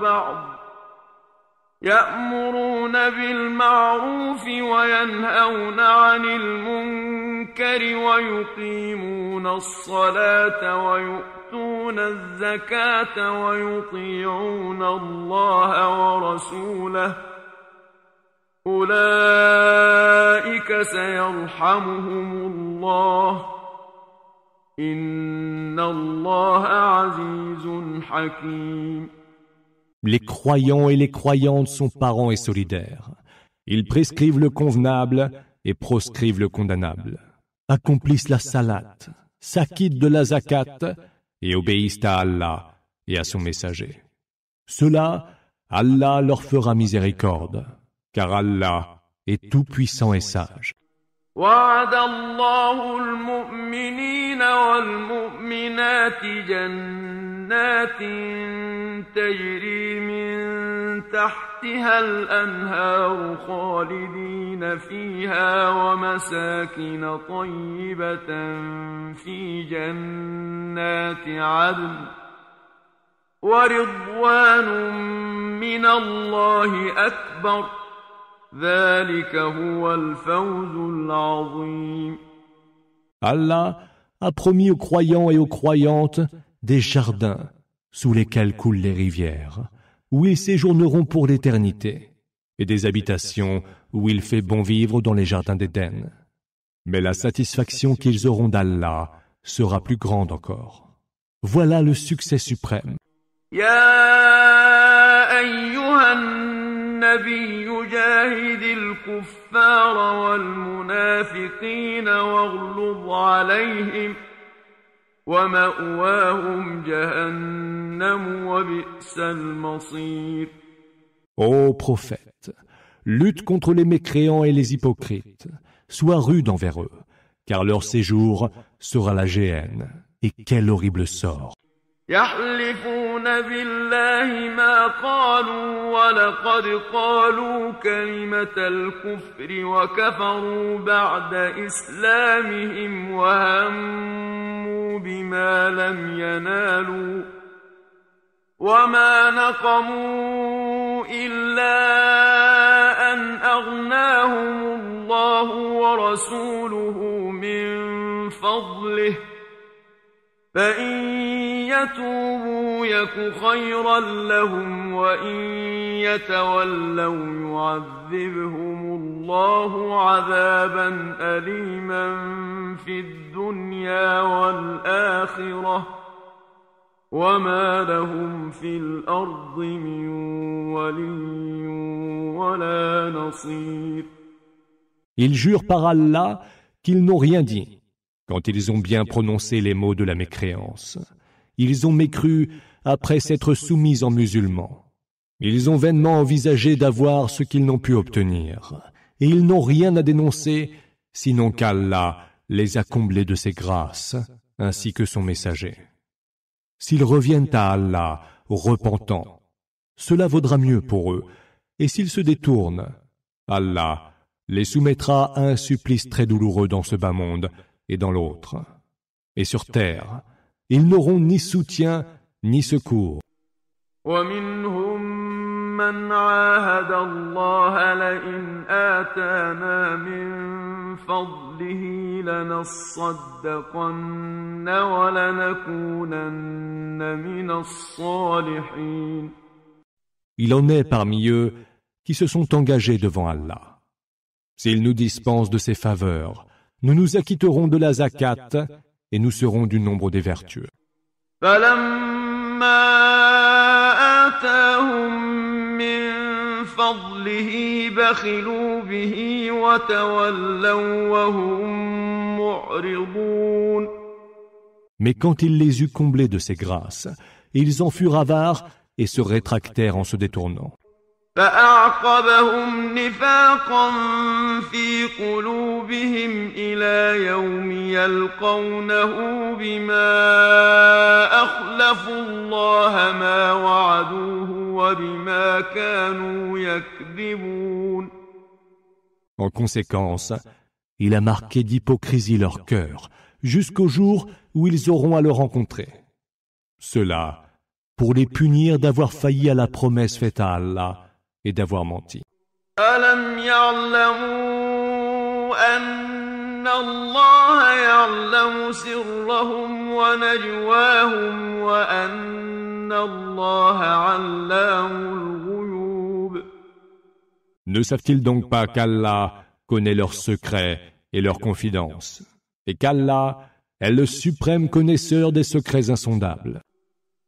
بعض يأمرون بالمعروف وينهون عن المنكر ويقيمون الصلاة ويؤتون الزكاة ويطيعون الله ورسوله أولئك سيرحمهم الله إن الله عزيز حكيم. Les croyants et les croyantes sont parents et solidaires. Ils prescrivent le convenable et proscrivent le condamnable, accomplissent la salat, s'acquittent de la zakat et obéissent à Allah et à son messager. Ceux-là, Allah leur fera miséricorde, car Allah est tout-puissant et sage. وعد الله المؤمنين والمؤمنات جنات تجري من تحتها الأنهار خالدين فيها ومساكن طيبة في جنات عدن ورضوان من الله أكبر ذلك هو الفوز العظيم. Allah a promis aux croyants et aux croyantes des jardins sous lesquels coulent les rivières, où ils séjourneront pour l'éternité, et des habitations où il fait bon vivre dans les jardins d'Éden. Mais la satisfaction qu'ils auront d'Allah sera plus grande encore. Voilà le succès suprême. يا أيها النبي جاهد الكفار والمنافقين واغلظ عليهم ومأواهم جهنم وبئس المصير. Ô prophète, lutte contre les mécréants et les hypocrites, sois rude envers eux, car leur séjour sera la géhenne, et quel horrible sort. يحلفون بالله ما قالوا ولقد قالوا كلمة الكفر وكفروا بعد إسلامهم وهموا بما لم ينالوا وما نقموا إلا أن أغناهم الله ورسوله من فضله فإن يتوبوا يك خيرا لهم وإن يتولوا يعذبهم الله عذابا أليما في الدنيا والآخرة وما لهم في الأرض من ولي ولا نصير. Ils jurent par Allah qu'ils n'ont rien dit quand ils ont bien prononcé les mots de la mécréance. Ils ont mécru après s'être soumis en musulmans. Ils ont vainement envisagé d'avoir ce qu'ils n'ont pu obtenir. Et ils n'ont rien à dénoncer, sinon qu'Allah les a comblés de ses grâces, ainsi que son messager. S'ils reviennent à Allah, repentants, cela vaudra mieux pour eux. Et s'ils se détournent, Allah les soumettra à un supplice très douloureux dans ce bas monde et dans l'autre. Et sur terre, ils n'auront ni soutien ni secours. ومنهم من عاهد الله لئن آتانا من فضله لنصدقن ولنكونن من الصالحين. Il en est parmi eux qui se sont engagés devant Allah. S'il nous dispense de ses faveurs, nous nous acquitterons de la zakat et nous serons du nombre des vertueux. فلما آتاهم من فضله بخلوا به وتولوا وهم معرضون. Mais quand il les eut comblés de ses grâces, ils en furent avares et se rétractèrent en se détournant. فأعقبهم نفاقا في قلوبهم إلى يوم يلقونه بما أخلفوا الله ما وعدوه وبما كانوا يكذبون. En conséquence, il a marqué d'hypocrisie leur cœur, jusqu'au jour où ils auront à le rencontrer. Cela, pour les punir d'avoir failli à la promesse faite à Allah et d'avoir menti. ألم يعلموا أن الله يعلم سرهم ونجواهم وأن الله علام الغيوب. Ne savent-ils donc pas qu'Allah connaît leurs secrets et leurs confidences, et qu'Allah est le suprême connaisseur des secrets insondables?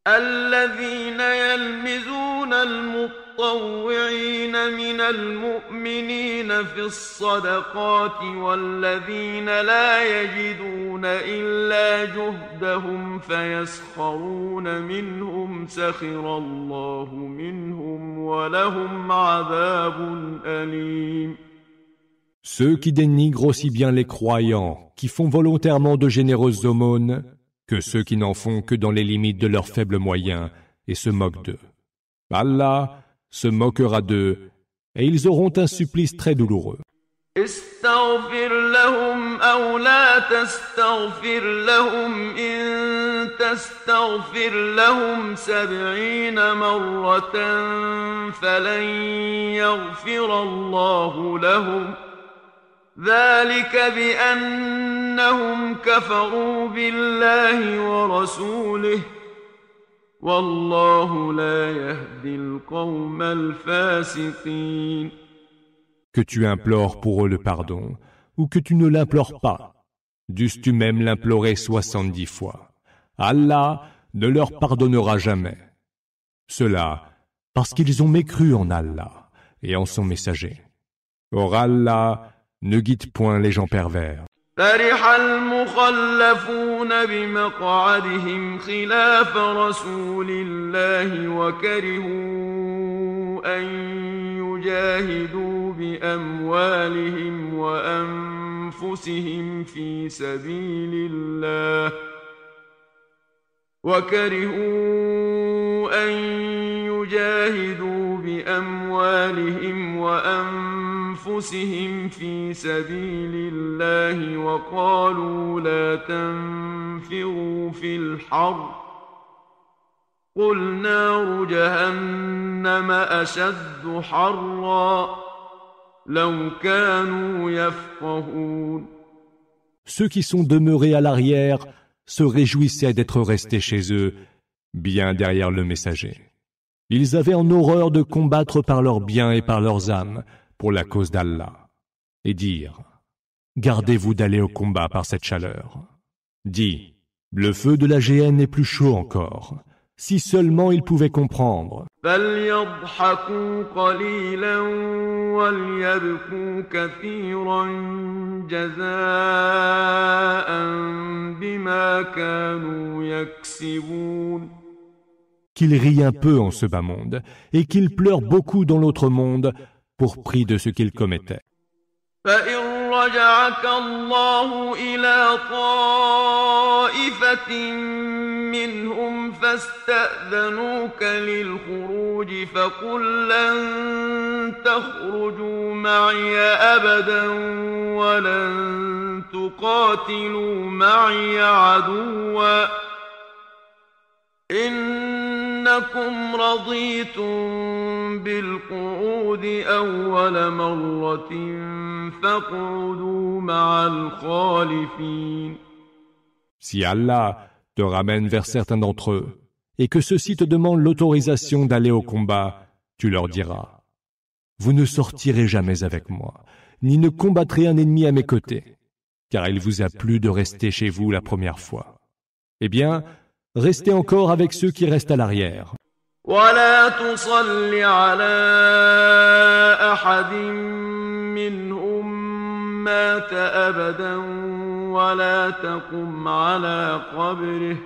الذين يلمزون المطوعين من المؤمنين في الصدقات والذين لا يجدون إلا جهدهم فيسخرون منهم سخر الله منهم ولهم عذاب أليم. Ceux qui dénigrent aussi bien les croyants, qui font volontairement de généreuses aumônes, que ceux qui n'en font que dans les limites de leurs faibles moyens et se moquent d'eux. Allah se moquera d'eux et ils auront un supplice très douloureux. استغفر لهم أو لا تستغفر لهم إن تستغفر لهم 70 مرة فلن يغفر الله لهم ذلك بأنهم كفروا بالله ورسوله والله لا يهدي القوم الفاسقين. Que tu implores pour eux le pardon, ou que tu ne l'implores pas, dusses-tu même l'implorer 70 fois. Allah ne leur pardonnera jamais. Cela parce qu'ils ont mécru en Allah et en son messager. Or Allah ne guide point les gens pervers. فرح المخلفون بمقعدهم خلاف رسول الله وكرهوا أن يجاهدوا بأموالهم وأنفسهم في سبيل الله وقالوا لا تنفروا في الحر قل نار جهنم أشد حرا لو كانوا يفقهون. Ceux qui sont demeurés à l'arrière se réjouissaient d'être restés chez eux, bien derrière le messager. Ils avaient en horreur de combattre par leurs biens et par leurs âmes pour la cause d'Allah, et dire « Gardez-vous d'aller au combat par cette chaleur. » Dis « Le feu de la géhenne est plus chaud encore. » Si seulement ils pouvaient comprendre. فليضحكوا قليلا وليبكوا كثيرا جزاء بما كانوا يكسبون. Qu'ils rient un peu en ce bas monde et qu'ils pleurent beaucoup dans l'autre monde pour prix de ce qu'ils commettaient. فإن رجعك الله إلى طائفة منهم فاستأذنوك للخروج فقل لن تخرجوا معي أبدا ولن تقاتلوا معي عدوا إنكم رضيتم بالقعود أول مرة فاقعدوا مع الخالفين. Si Allah te ramène vers certains d'entre eux et que ceux-ci te demandent l'autorisation d'aller au combat, tu leur diras « Vous ne sortirez jamais avec moi, ni ne combattrez un ennemi à mes côtés, car il vous a plu de rester chez vous la première fois. Eh bien, restez encore avec ceux qui restent à l'arrière. ولا تصل على أحد منهم مات أبدا ولا تقم على قبره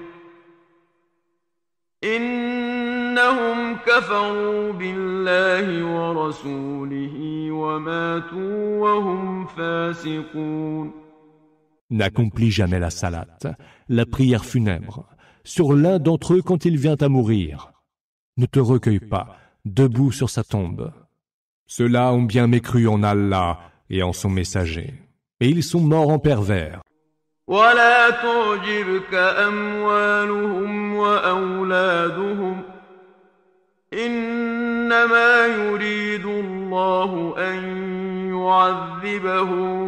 إنهم كفروا بالله ورسوله وماتوا وهم فاسقون. N'accomplis jamais la salate, la prière funèbre, sur l'un d'entre eux quand il vient à mourir. Ne te recueille pas, debout sur sa tombe. Ceux-là ont bien mécru en Allah et en son messager, et ils sont morts en pervers. ولا تعجبك أموالهم وأولادهم إنما يريد الله أن يعذبهم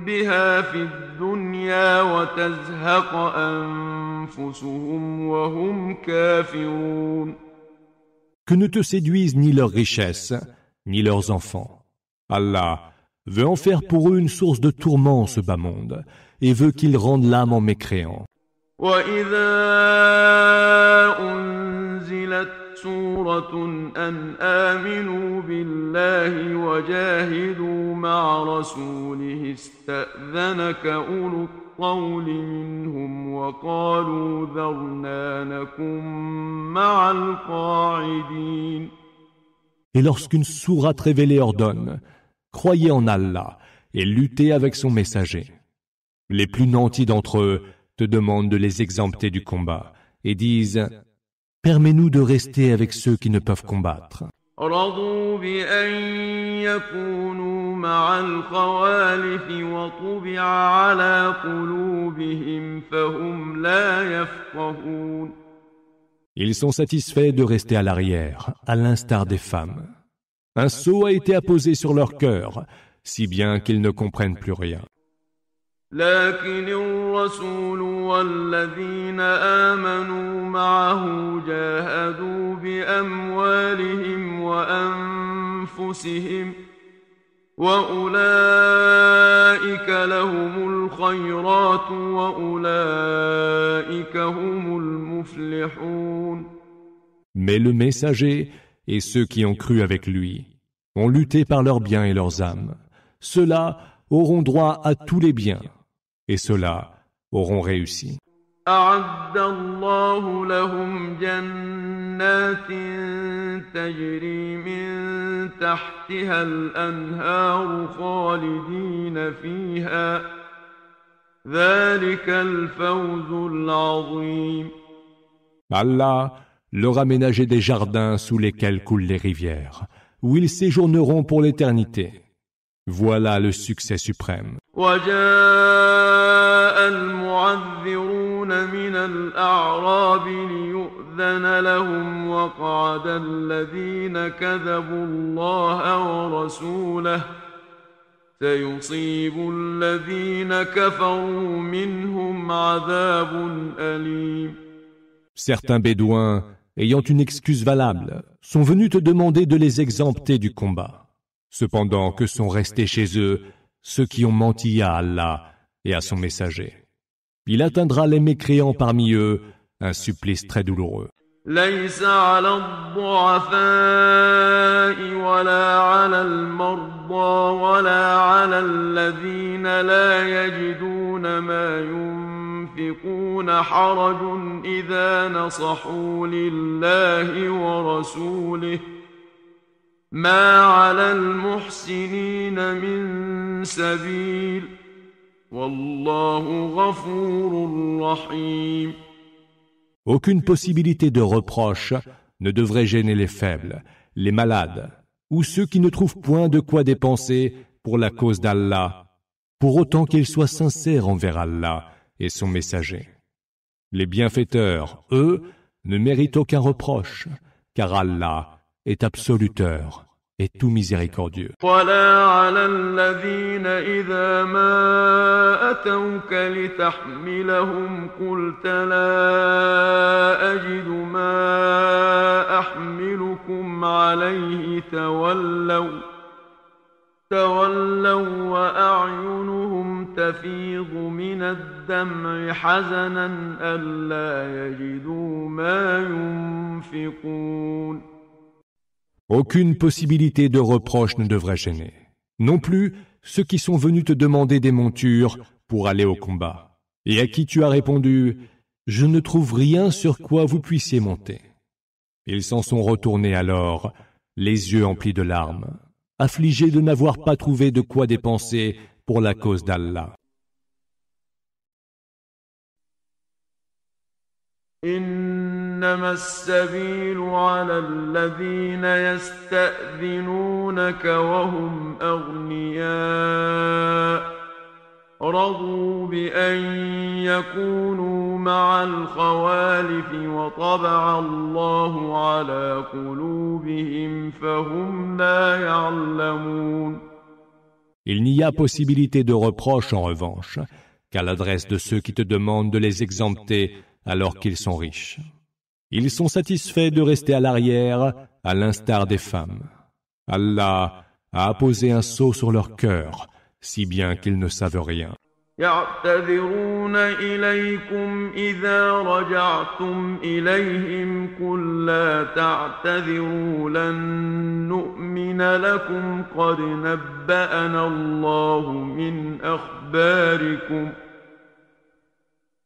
بها في الدنيا وتزهق أنفسهم وهم كافرون. Que ne te séduisent ni leurs richesses, ni leurs enfants. Allah veut en faire pour eux une source de tourment en ce bas monde, et veut qu'ils rendent l'âme en mécréant. وَإِذَا أُنزِلَتْ سُورَةٌ أَنْ آمِنُوا بِاللَّهِ وَجَاهِدُوا مع رَسُولِهِ اسْتَأْذَنَكَ أُولُو الطَّوْلِ مِنْهُمْ وَقَالُوا ذَرْنَا نَكُن مَّعَ الْقَاعِدِينَ. Et lorsqu'une sourate révélée ordonne, croyez en Allah et luttez avec son messager. Les plus nantis d'entre eux te demandent de les exempter du combat et disent « Permets-nous de rester avec ceux qui ne peuvent combattre. » رضوا بأن يكونوا مع الخوالف وطبع على قلوبهم فهم لا يفقهون. Ils sont satisfaits de rester à l'arrière, à l'instar des femmes. Un sceau a été apposé sur leur cœur, si bien qu'ils ne comprennent plus rien. لكن الرسول والذين آمنوا معه جاهدوا بأموالهم وأنفسهم وأولئك لهم الخيرات وأولئك هم المفلحون. Mais le messager et ceux qui ont cru avec lui ont lutté par leurs biens et leurs âmes. Ceux-là auront droit à tous les biens. Et ceux-là auront réussi. أعد الله لهم جنات تجري من تحتها الأنهار خالدين فيها ذلك الفوز العظيم. Allah leur a ménagé des jardins sous lesquels coulent les rivières, où ils séjourneront pour l'éternité. Voilà le succès suprême. وجاء المعذرون من الأعراب ليؤذن لهم وقعد الذين كذبوا الله ورسوله سيصيب الذين كفروا منهم عذاب أليم. Certains Bédouins, ayant une excuse valable, sont venus te demander de les exempter du combat. Cependant que sont restés chez eux ceux qui ont menti à Allah et à son messager. Il atteindra les mécréants parmi eux un supplice très douloureux. ليس على الضعفاء ولا على المرضى ولا على الذين لا يجدون ما ينفقون حرج إذا نصحوا لله ورسوله ما على المحسنين من سبيل والله غفور رحيم. Aucune possibilité de reproche ne devrait gêner les faibles, les malades, ou ceux qui ne trouvent point de quoi dépenser pour la cause d'Allah, pour autant qu'ils soient sincères envers Allah et son messager. Les bienfaiteurs, eux, ne méritent aucun reproche, car Allah est absoluteur et tout miséricordieux. ولا على الذين إذا ما أتوك لتحملهم قلت لا أجد ما أحملكم عليه تولوا وأعينهم تفيض من الدمع حزنا ألا يجدوا ما ينفقون. Aucune possibilité de reproche ne devrait gêner. Non plus ceux qui sont venus te demander des montures pour aller au combat, et à qui tu as répondu « Je ne trouve rien sur quoi vous puissiez monter ». Ils s'en sont retournés alors, les yeux emplis de larmes, affligés de n'avoir pas trouvé de quoi dépenser pour la cause d'Allah. إنما السبيل على الذين يستأذنونك وهم أغنياء رضوا بأن يكونوا مع الخوالف وطبع الله على قلوبهم فهم لا يعلمون. Il n'y a possibilité de reproche en revanche qu'à l'adresse de ceux qui te demandent de les exempter alors qu'ils sont riches. Ils sont satisfaits de rester à l'arrière, à l'instar des femmes. Allah a apposé un sceau sur leur cœur, si bien qu'ils ne savent rien. يعتذرون إليكم إذا رجعتم إليهم قل لا تعتذروا لن نؤمن لكم قد نبأنا الله من أخباركم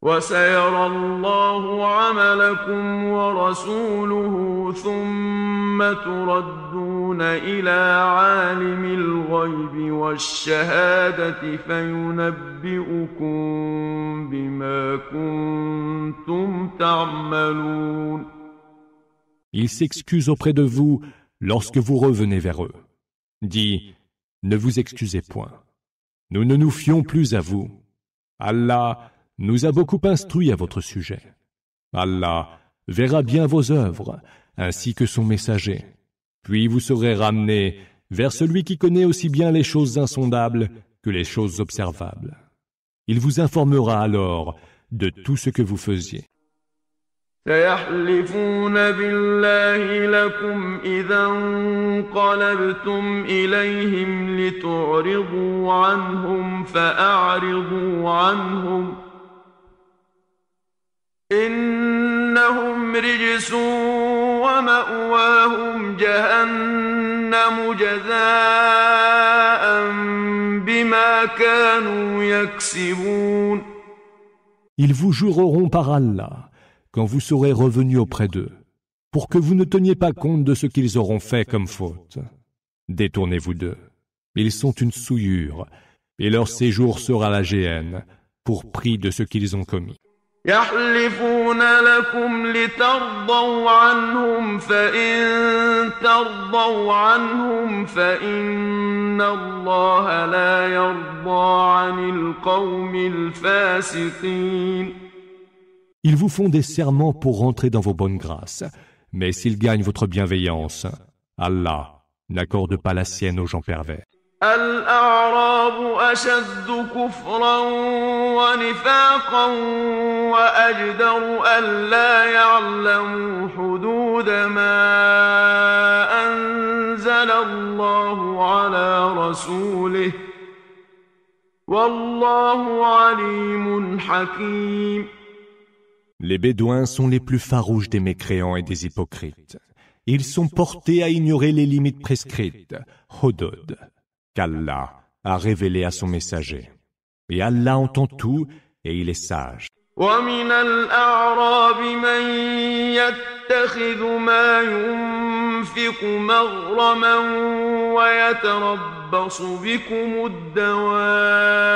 وسيرى الله عملكم ورسوله ثم تردون إلى عالم الغيب والشهادة فينبئكم بما كنتم تعملون. Ils s'excusent auprès de vous lorsque vous revenez vers eux. Dis, ne vous excusez point. Nous ne nous fions plus à vous. Allah nous a beaucoup instruits à votre sujet. Allah verra bien vos œuvres, ainsi que son messager. Puis vous serez ramenés vers celui qui connaît aussi bien les choses insondables que les choses observables. Il vous informera alors de tout ce que vous faisiez. سيحلفون بالله لكم إذا انقلبتم إليهم لتعرضوا عنهم فأعرضوا عنهم إنهم رجس ومأواهم جهنم جزاء بما كانوا يكسبون. Ils vous jureront par Allah quand vous serez revenus auprès d'eux, pour que vous ne teniez pas compte de ce qu'ils auront fait comme faute. Détournez-vous d'eux. Ils sont une souillure, et leur séjour sera la géhenne, pour prix de ce qu'ils ont commis. يحلفون لكم لترضوا عنهم فإن ترضوا عنهم فإن الله لا يرضى عن القوم الفاسقين. Ils vous font des serments pour rentrer dans vos bonnes grâces, mais s'ils gagnent votre bienveillance, Allah n'accorde pas la sienne aux gens pervers. الأعراب أشد كفرا ونفاقا وأجدر ألا يعلموا حدود ما أنزل الله على رسوله والله عليم حكيم. Les Bédouins sont les plus farouches des mécréants et des hypocrites. Ils sont portés à ignorer les limites prescrites, Hudud, qu'Allah a révélé à son messager. Et Allah entend tout et il est sage. ومن الأعراب من يتخذ ما ينفق مغرما ويتربص بكم الدوائر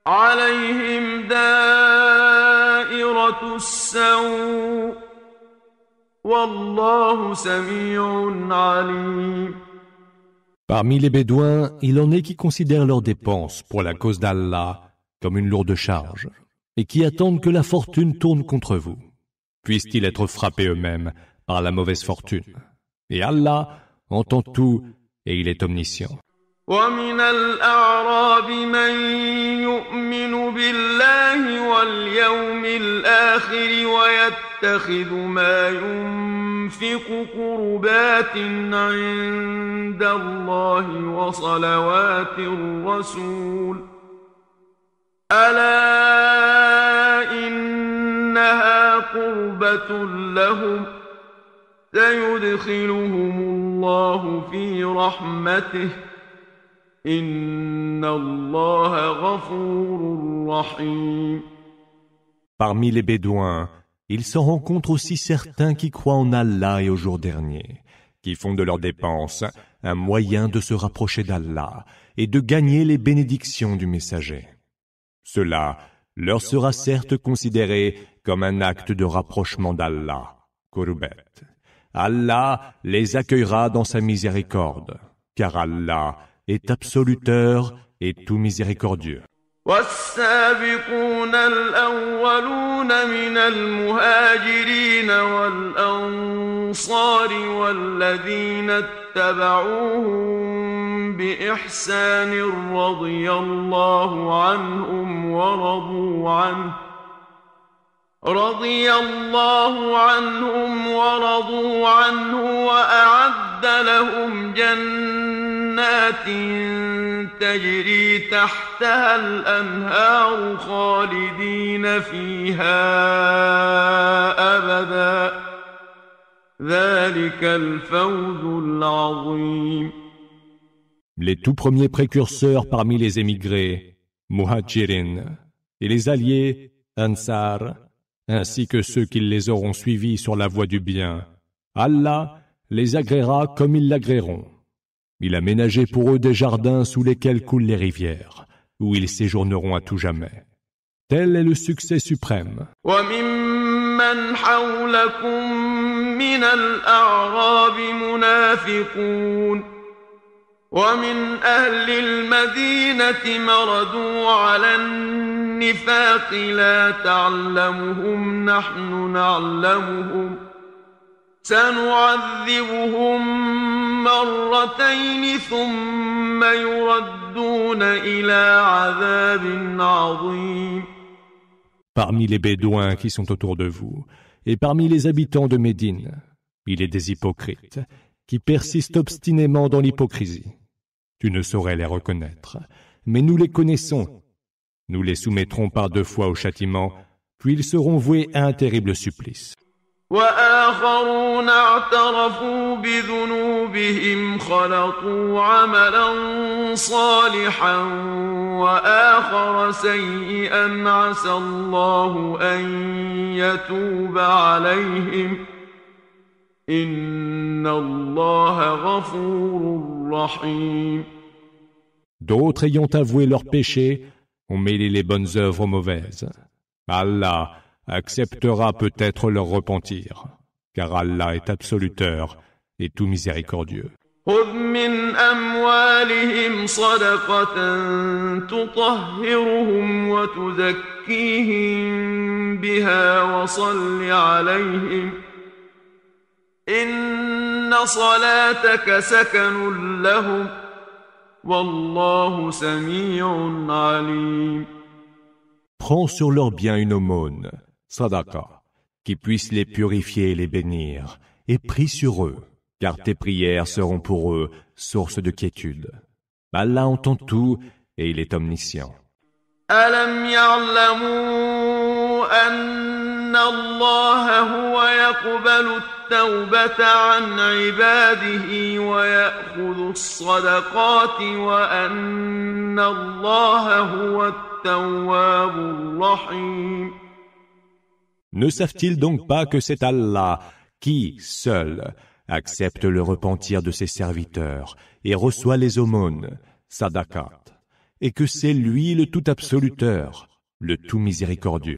عليهم دائرة السوء والله سميع عليم. Parmi les Bédouins, il en est qui considèrent leurs dépenses pour la cause d'Allah comme une lourde charge, et qui attendent que la fortune tourne contre vous. Puissent-ils être frappés eux-mêmes par la mauvaise fortune. Et Allah entend tout et il est omniscient. ومن الأعراب من يؤمن بالله واليوم الآخر ويتخذ ما ينفق قربات عند الله وصلوات الرسول ألا إنها قربة لهم سيدخلهم الله في رحمته إن الله غفور رحيم. Parmi les Bédouins, il s'en rencontre aussi certains qui croient en Allah et au jour dernier, qui font de leurs dépenses un moyen de se rapprocher d'Allah et de gagner les bénédictions du messager. Cela leur sera certes considéré comme un acte de rapprochement d'Allah, Qurbet. Allah les accueillera dans sa miséricorde, car Allah est absoluteur et tout miséricordieux. والسابقون الأولون من المهاجرين والأنصار والذين اتبعوهم بإحسان رضي الله عنهم ورضوا عنه وأعد لهم جنات تجري تحتها الأنهار خالدين فيها أبدا ذلك الفوز العظيم. Les tout premiers précurseurs parmi les émigrés, Muhajirin, et les alliés, Ansar, ainsi que ceux qui les auront suivis sur la voie du bien, Allah les agréera comme ils l'agréeront. Il a ménagé pour eux des jardins sous lesquels coulent les rivières, où ils séjourneront à tout jamais. Tel est le succès suprême. وَمِمَّنْ حَوْلَكُمْ مِنَ الْأَعْرَابِ مُنَافِقُونَ وَمِنْ أَهْلِ الْمَدِينَةِ مَرَدُوا عَلَى النِّفَاقِ لَا تَعْلَمُهُمْ نَحْنُ نَعْلَمُهُمْ سنعذبهم مرتين ثم يردون إلى عذاب عظيم. Parmi les Bédouins qui sont autour de vous, et parmi les habitants de Médine, il est des hypocrites qui persistent obstinément dans l'hypocrisie. Tu ne saurais les reconnaître, mais nous les connaissons. Nous les soumettrons par 2 fois au châtiment, puis ils seront voués à un terrible supplice. وآخرون اعترفوا بذنوبهم خلطوا عملا صالحا وآخر سيئا عسى الله أن يتوب عليهم إن الله غفور رحيم. D'autres ayant avoué leurs péchés ont mêlé les bonnes œuvres aux mauvaises. Allah acceptera peut-être leur repentir, car Allah est absoluteur et tout miséricordieux. خذ من أموالهم صدقة تطهرهم وتزكيهم بها وصل عليهم إن صلاتك سكن لهم والله سميع عليم. Prends sur leurs biens une aumône, sadaqa, qui puisse les purifier et les bénir, et prie sur eux, car tes prières seront pour eux source de quiétude. Allah entend tout et il est omniscient. ألم يعلموا أن الله هو يقبل التوبة عن عباده ويأخذ الصدقات وأن الله هو التواب الرحيم. Ne savent-ils donc pas que c'est Allah qui, seul, accepte le repentir de ses serviteurs et reçoit les aumônes, sadaqat, et que c'est lui le tout absoluteur, le tout miséricordieux.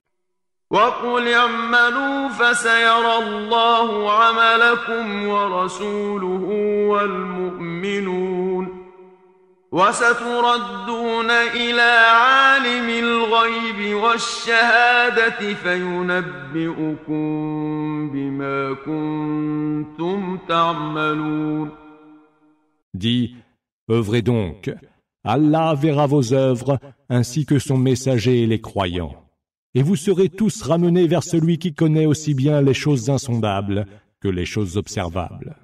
وقل اعملوا فسيرى الله عملكم ورسوله والمؤمنون وستردون إلى عالم الغيب والشهادة فينبئكم بما كنتم تعملون. Dis, œuvrez donc, Allah verra vos œuvres ainsi que son messager et les croyants. Et vous serez tous ramenés vers celui qui connaît aussi bien les choses insondables que les choses observables.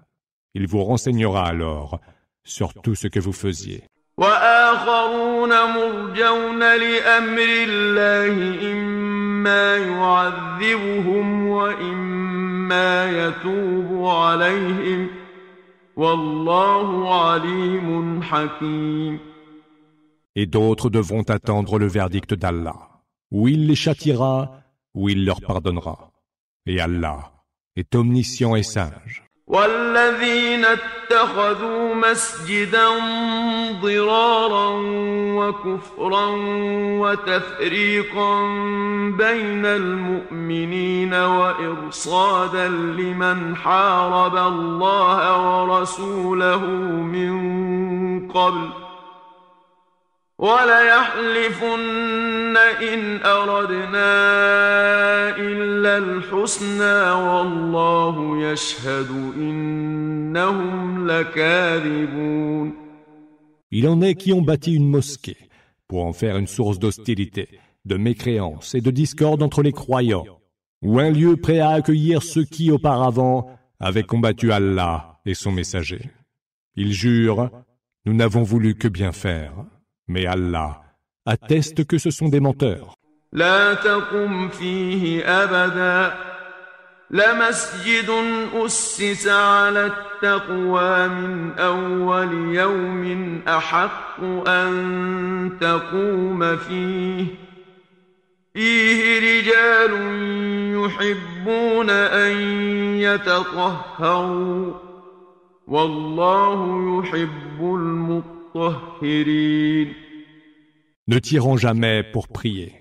Il vous renseignera alors sur tout ce que vous faisiez. وآخرون مرجون لأمر الله إما يعذبهم وإما يتوب عليهم والله عليم حكيم. Et d'autres devront attendre le verdict d'Allah, où il les châtiera, où il leur pardonnera. Et Allah est omniscient et sage. والذين اتخذوا مسجدا ضرارا وكفرا وتفريقا بين المؤمنين وإرصادا لمن حارب الله ورسوله من قبل وليحلفن إن أردنا إلا الحسنى والله يشهد إنهم لكاذبون. Il en est qui ont bâti une mosquée pour en faire une source d'hostilité, de mécréance et de discorde entre les croyants, ou un lieu prêt à accueillir ceux qui auparavant avaient combattu Allah et son messager. Ils jurent, nous n'avons voulu que bien faire. Mais Allah atteste que ce sont des menteurs. لا تقم فيه أبدا لمسجد أسس على التقوى من أول يوم أحق أن تقوم فيه رجال يحبون أن يتطهروا والله يحب المطهرين. Ne t'y jamais pour prier.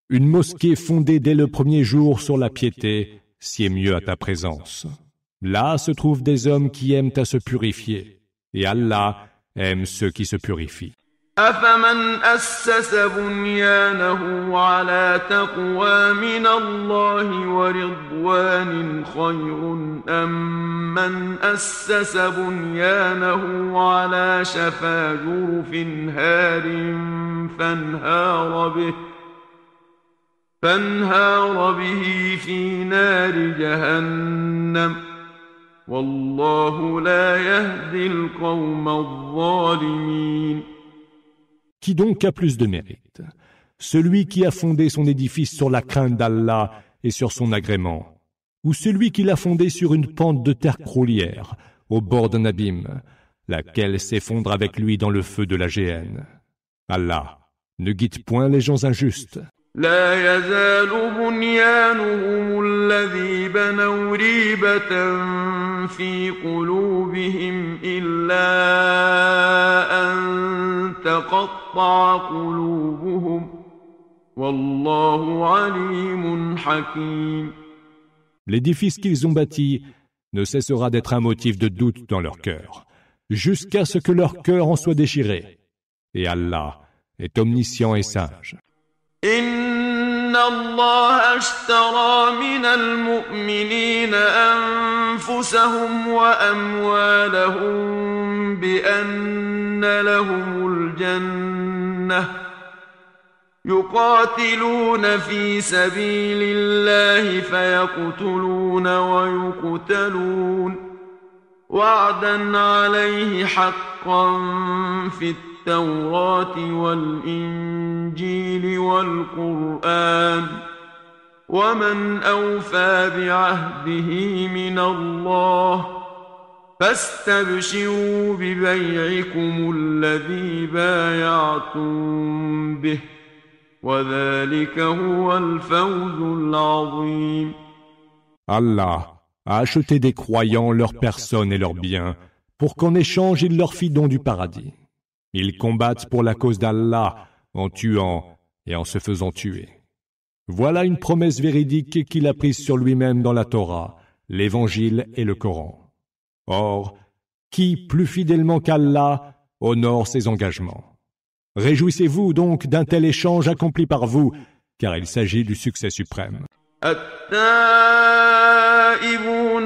Une mosquée fondée dès le premier jour sur la piété sied mieux à ta présence. Là se trouvent des hommes qui aiment à se purifier, et Allah aime ceux qui se purifient. أفمن أسس بنيانه على تقوى من الله ورضوان خير أم من أسس بنيانه على شفا جرف هار فانهار به في نار جهنم والله لا يهدي القوم الظالمين. Qui donc a plus de mérite? Celui qui a fondé son édifice sur la crainte d'Allah et sur son agrément, ou celui qui l'a fondé sur une pente de terre croulière, au bord d'un abîme, laquelle s'effondre avec lui dans le feu de la géhenne? Allah ne guide point les gens injustes. لا يزال بنيانهم الذي بنوا ريبة في قلوبهم إلا أن تقطع قلوبهم والله عليم حكيم. L'édifice qu'ils ont bâti ne cessera d'être un motif de doute dans leur cœur, jusqu'à ce que leur cœur en soit déchiré. Et Allah est omniscient et sage. إن الله اشترى من المؤمنين أنفسهم وأموالهم بأن لهم الجنة يقاتلون في سبيل الله فيقتلون ويقتلون وعدا عليه حقا في التوراة والإنجيل والقرآن ومن أوفى بعهده من الله فاستبشروا ببيعكم الذي بايعتم به وذلك هو الفوز العظيم. Allah a acheté des croyants leurs personnes et leurs biens, pour qu'en échange il leur fît don du paradis. Ils combattent pour la cause d'Allah, en tuant et en se faisant tuer. Voilà une promesse véridique qu'il a prise sur lui-même dans la Torah, l'Évangile et le Coran. Or, qui, plus fidèlement qu'Allah, honore ses engagements? Réjouissez-vous donc d'un tel échange accompli par vous, car il s'agit du succès suprême. التائبون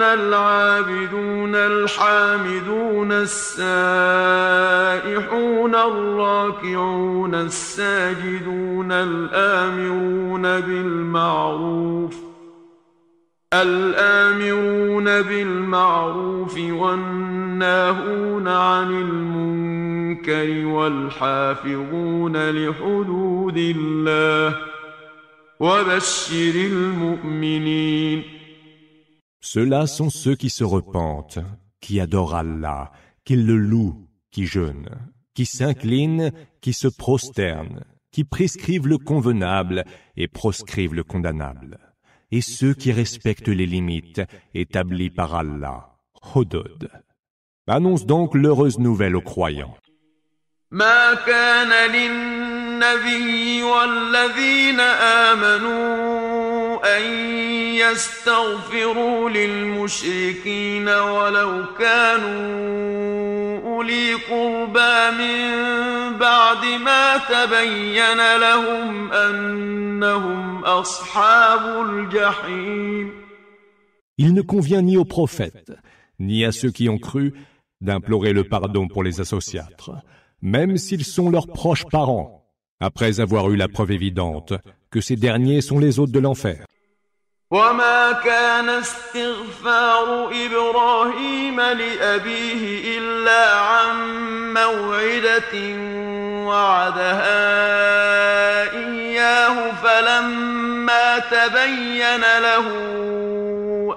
العابدون الحامدون السائحون الراكعون الساجدون الآمرون بالمعروف والناهون عن المنكر والحافظون لحدود الله وبشر المؤمنين. Ceux-là sont ceux qui se repentent, qui adorent Allah, qui le louent, qui jeûnent, qui s'inclinent, qui se prosternent, qui prescrivent le convenable et proscrivent le condamnable, et ceux qui respectent les limites établies par Allah. Hudud. Annonce donc l'heureuse nouvelle aux croyants. ما كان للنبي والذين آمنوا أن يستغفروا للمشركين ولو كانوا أولي قربى من بعد ما تبين لهم أنهم أصحاب الجحيم. Il ne convient ni aux prophètes, ni à ceux qui ont cru, d'implorer le pardon pour les associatres, même s'ils sont leurs proches parents, après avoir eu la preuve évidente que ces derniers sont les hôtes de l'enfer. وما كان استغفار إبراهيم لأبيه إلا عن موعدة وعدها إياه فلما تبين له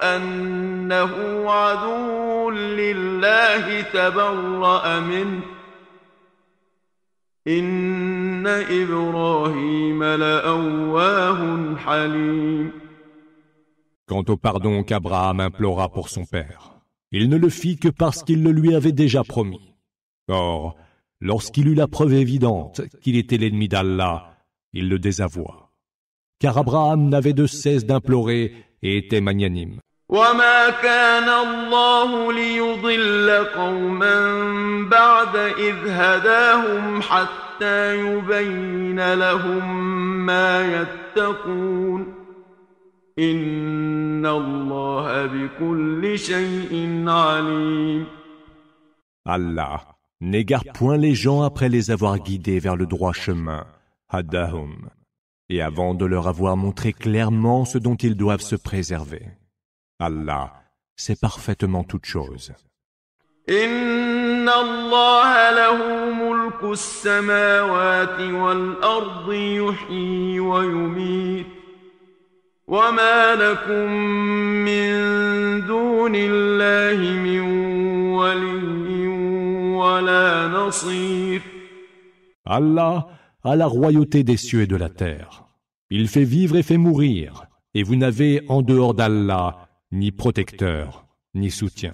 أنه عدو لله تبرأ منه إن إبراهيم لأواه حليم. Quant au pardon qu'Abraham implora pour son père, il ne le fit que parce qu'il le lui avait déjà promis. Or, lorsqu'il eut la preuve évidente qu'il était l'ennemi d'Allah, il le désavoua. Car Abraham n'avait de cesse d'implorer et était magnanime. وما كان الله ليضل قوما بعد إذ هداهم حتى يبين لهم ما يتقون إن الله بكل شيء عليم. Allah n'égare point les gens après les avoir guidés vers le droit chemin, hadahum, et avant de leur avoir montré clairement ce dont ils doivent se préserver. Allah sait parfaitement toutes choses. إن الله له ملك السماوات والأرض يحيي ويميت وما لكم من دون الله من ولي ولا نصير. Allah a la royauté des cieux et de la terre. Il fait vivre et fait mourir, et vous n'avez en dehors d'Allah ni protecteur, ni soutien.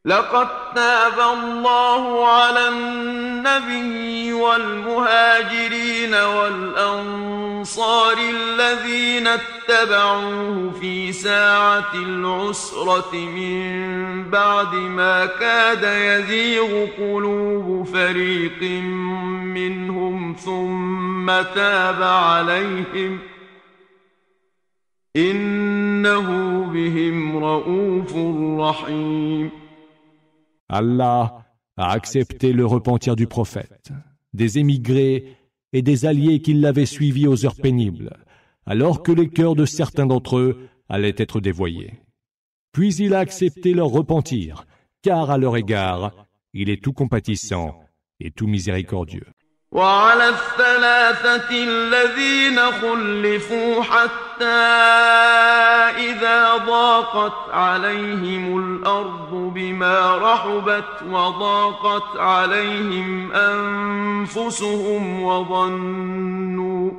لقد تاب الله على النبي والمهاجرين والأنصار الذين اتبعوه في ساعة العسرة من بعد ما كاد يزيغ قلوب فريق منهم ثم تاب عليهم إنه بهم رؤوف رحيم. Allah a accepté le repentir du prophète, des émigrés et des alliés qui l'avaient suivi aux heures pénibles, alors que les cœurs de certains d'entre eux allaient être dévoyés. Puis il a accepté leur repentir, car à leur égard, il est tout compatissant et tout miséricordieux. وعلى الثلاثة الذين خلفوا حتى إذا ضاقت عليهم الأرض بما رحبت وضاقت عليهم أنفسهم وظنوا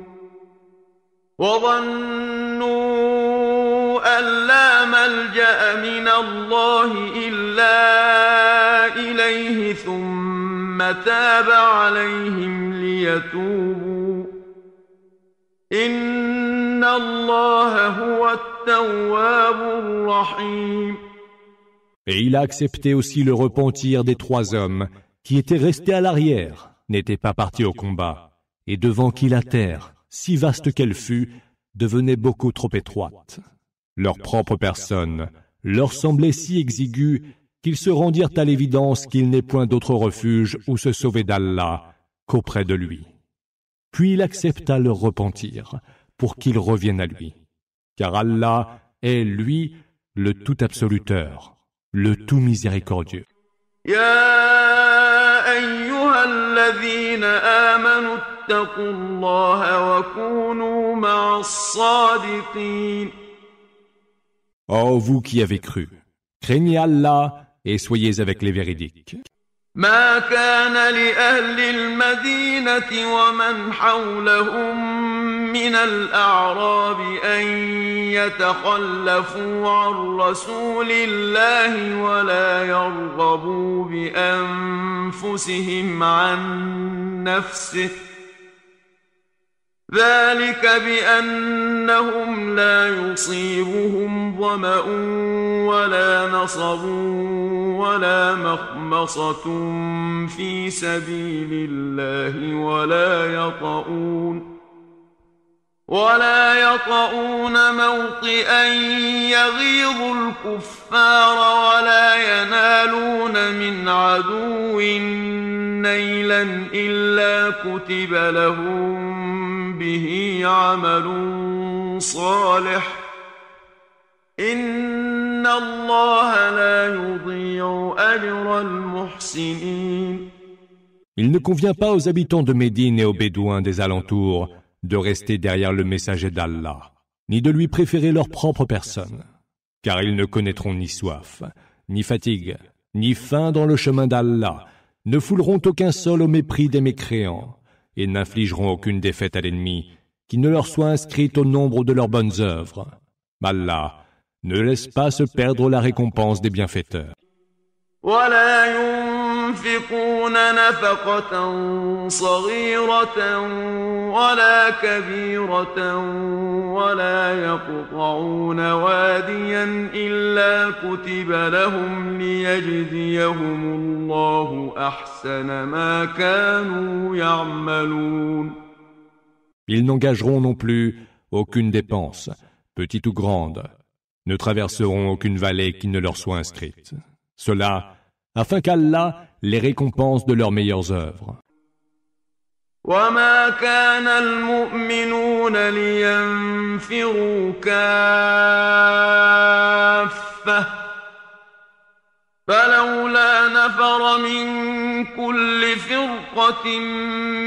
أن لا ملجأ من الله إلا إليه ثم تاب عليهم ليتوبوا إن الله هو التواب الرحيم. Et il a accepté aussi le repentir des 3 hommes qui étaient restés à l'arrière, n'étaient pas partis au combat, et devant qui la terre, si vaste qu'elle fût, devenait beaucoup trop étroite. Leur propre personne leur semblait si exiguë qu'ils se rendirent à l'évidence qu'il n'est point d'autre refuge où se sauver d'Allah qu'auprès de lui. Puis il accepta leur repentir pour qu'ils reviennent à lui, car Allah est, lui, le tout absoluteur, le tout miséricordieux. يا أيها الذين آمنوا اتقوا الله وكونوا مع الصادقين. Ô vous qui avez cru, craignez Allah et soyez avec les véridiques. ما كان لأهل المدينة ومن حولهم من الأعراب أن يتخلفوا عن رسول الله ولا يرغبوا بأنفسهم عن نفسه ذلك بأنهم لا يصيبهم ظمأ ولا نصب ولا مخمصة في سبيل الله ولا يطؤون موطئا يغيظ الكفار ولا ينالون من عدو نيلا إلا كتب لهم به عمل صالح إن الله لا يضيع أجر المحسنين. Il ne convient pas aux habitants de Médine et aux Bédouins des alentours de rester derrière le messager d'Allah, ni de lui préférer leur propre personne, car ils ne connaîtront ni soif, ni fatigue, ni faim dans le chemin d'Allah, ne fouleront aucun sol au mépris des mécréants, et n'infligeront aucune défaite à l'ennemi qui ne leur soit inscrite au nombre de leurs bonnes œuvres. Allah ne laisse pas se perdre la récompense des bienfaiteurs. ينفقون نفقة صغيرة ولا كبيرة ولا يقطعون واديا إلا كتب لهم ليجزيهم الله أحسن ما كانوا يعملون. Ils n'engageront non plus aucune dépense, petite ou grande, ne traverseront aucune vallée qui ne leur soit inscrite. Cela afin qu'Allah les récompense de leurs meilleures œuvres. وما كان المؤمنون لينفروا كافة فلولا نفر من كل فرقة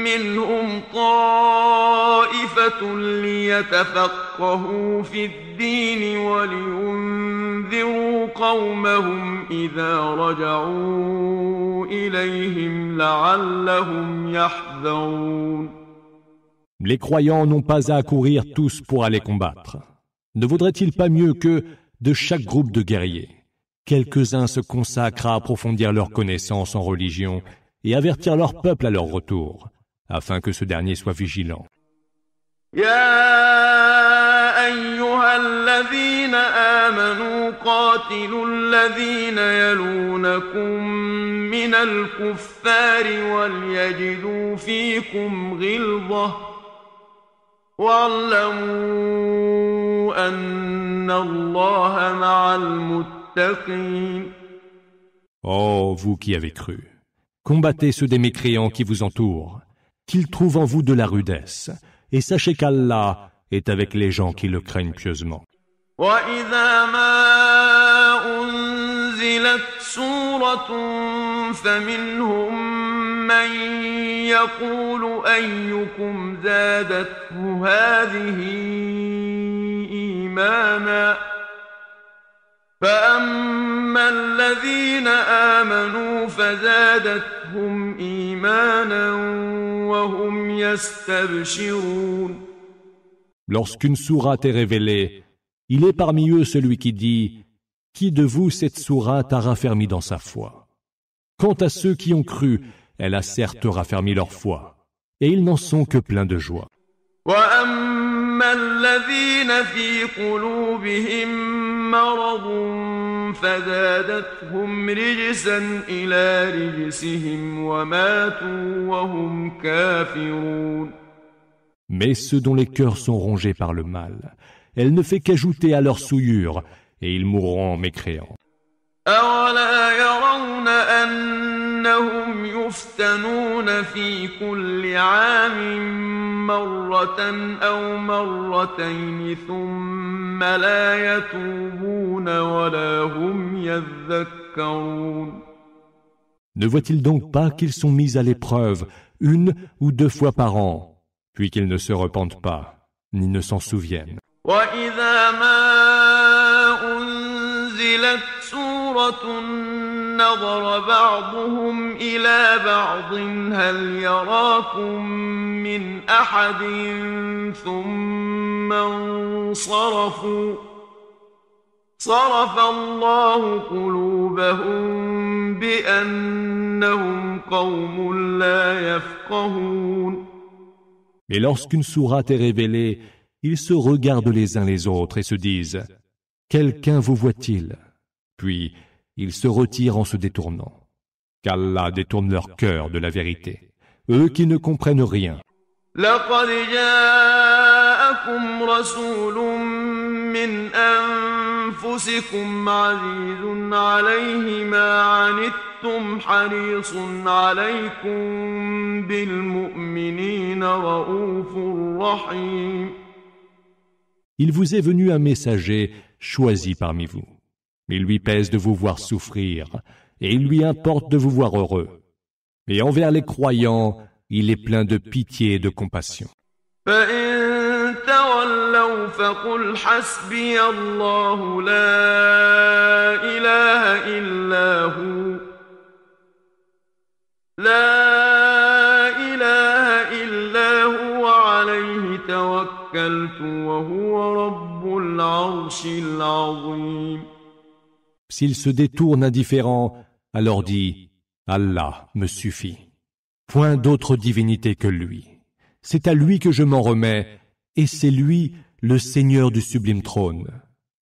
منهم طائفة ليتفقهوا في الدين ولينذروا قومهم إذا رجعوا إليهم لعلهم يحذرون. Les croyants n'ont pas à accourir tous pour aller combattre. Ne vaudrait-il pas mieux que, de chaque groupe de guerriers, quelques-uns se consacrent à approfondir leurs connaissances en religion et avertir leur peuple à leur retour, afin que ce dernier soit vigilant. يا أيها الذين آمنوا قاتلوا الذين يلونكم من الكفار وليجدوا فيكم غلظة واعلموا أن الله مع المتقين. Ô vous qui avez cru, combattez ceux des mécréants qui vous entourent, qu'ils trouvent en vous de la rudesse, et sachez qu'Allah est avec les gens qui le craignent pieusement. وإذا ما أنزلت سورة فمنهم من يقول أيكم زادته هذه إيمانا فأما الذين آمنوا فزادتهم إيمانا وهم يستبشرون. Lorsqu'une sourate est révélée, il est parmi eux celui qui dit « Qui de vous cette sourate a raffermi dans sa foi ?» Quant à ceux qui ont cru, elle a certes raffermi leur foi, et ils n'en sont que pleins de joie. وَأَمَّا الَّذِينَ فِي قُلُوبِهِم مَّرَضٌ فَزَادَتْهُمْ رِجْسًا إِلَىٰ رِجْسِهِمْ وَمَاتُوا وَهُمْ كَافِرُونَ. Mais ceux dont les cœurs sont rongés par le mal, elle ne fait qu'ajouter à leur souillure, et ils mourront mécréants. أَوَلَا يَرَوْنَ أَنَّهُمْ يُفْتَنُونَ فِي كُلِّ عَامٍ مَّرَّةً أَوْ مَرَّتَيْنِ ثُمَّ لَا يَتُوبُونَ وَلَا هُمْ يَذَّكَّرُونَ. Ne voient-ils donc pas qu'ils sont mis à l'épreuve 1 ou 2 fois par an, puis qu'ils ne se repentent pas, ni ne s'en souviennent. وَإِذَا مَا أُنزِلَتْ سُورَةٌ نَظَرَ بَعْضُهُمْ إِلَىٰ بَعْضٍ هَلْ يَرَاكُم مِّنْ أَحَدٍ ثُمَّ انصَرَفُوا صَرَفَ اللَّهُ قُلُوبَهُم بِأَنَّهُمْ قَوْمٌ لَّا يَفْقَهُونَ. Et lorsqu'une sourate est révélée, ils se regardent les uns les autres et se disent « Quelqu'un vous voit-il » Puis ils se retirent en se détournant. Qu'Allah détourne leur cœur de la vérité, eux qui ne comprennent rien. لقد جاءكم رسول من أنفسكم عزيز عليه ما عنتم حريص عليكم بالمؤمنين رؤوف رحيم. Il vous est venu un messager choisi parmi vous. Il lui pèse de vous voir souffrir, et il lui importe de vous voir heureux. Et envers les croyants, il est plein de pitié et de compassion. فإن تولوا فقل حسبي الله لا إله إلا هو لا إله إلا هو عليه توكلت وهو رب العرش العظيم. S'ils se détournent indifférents, alors dis « Allah me suffit. Point d'autre divinité que lui. C'est à lui que je m'en remets, et c'est lui le Seigneur du sublime trône.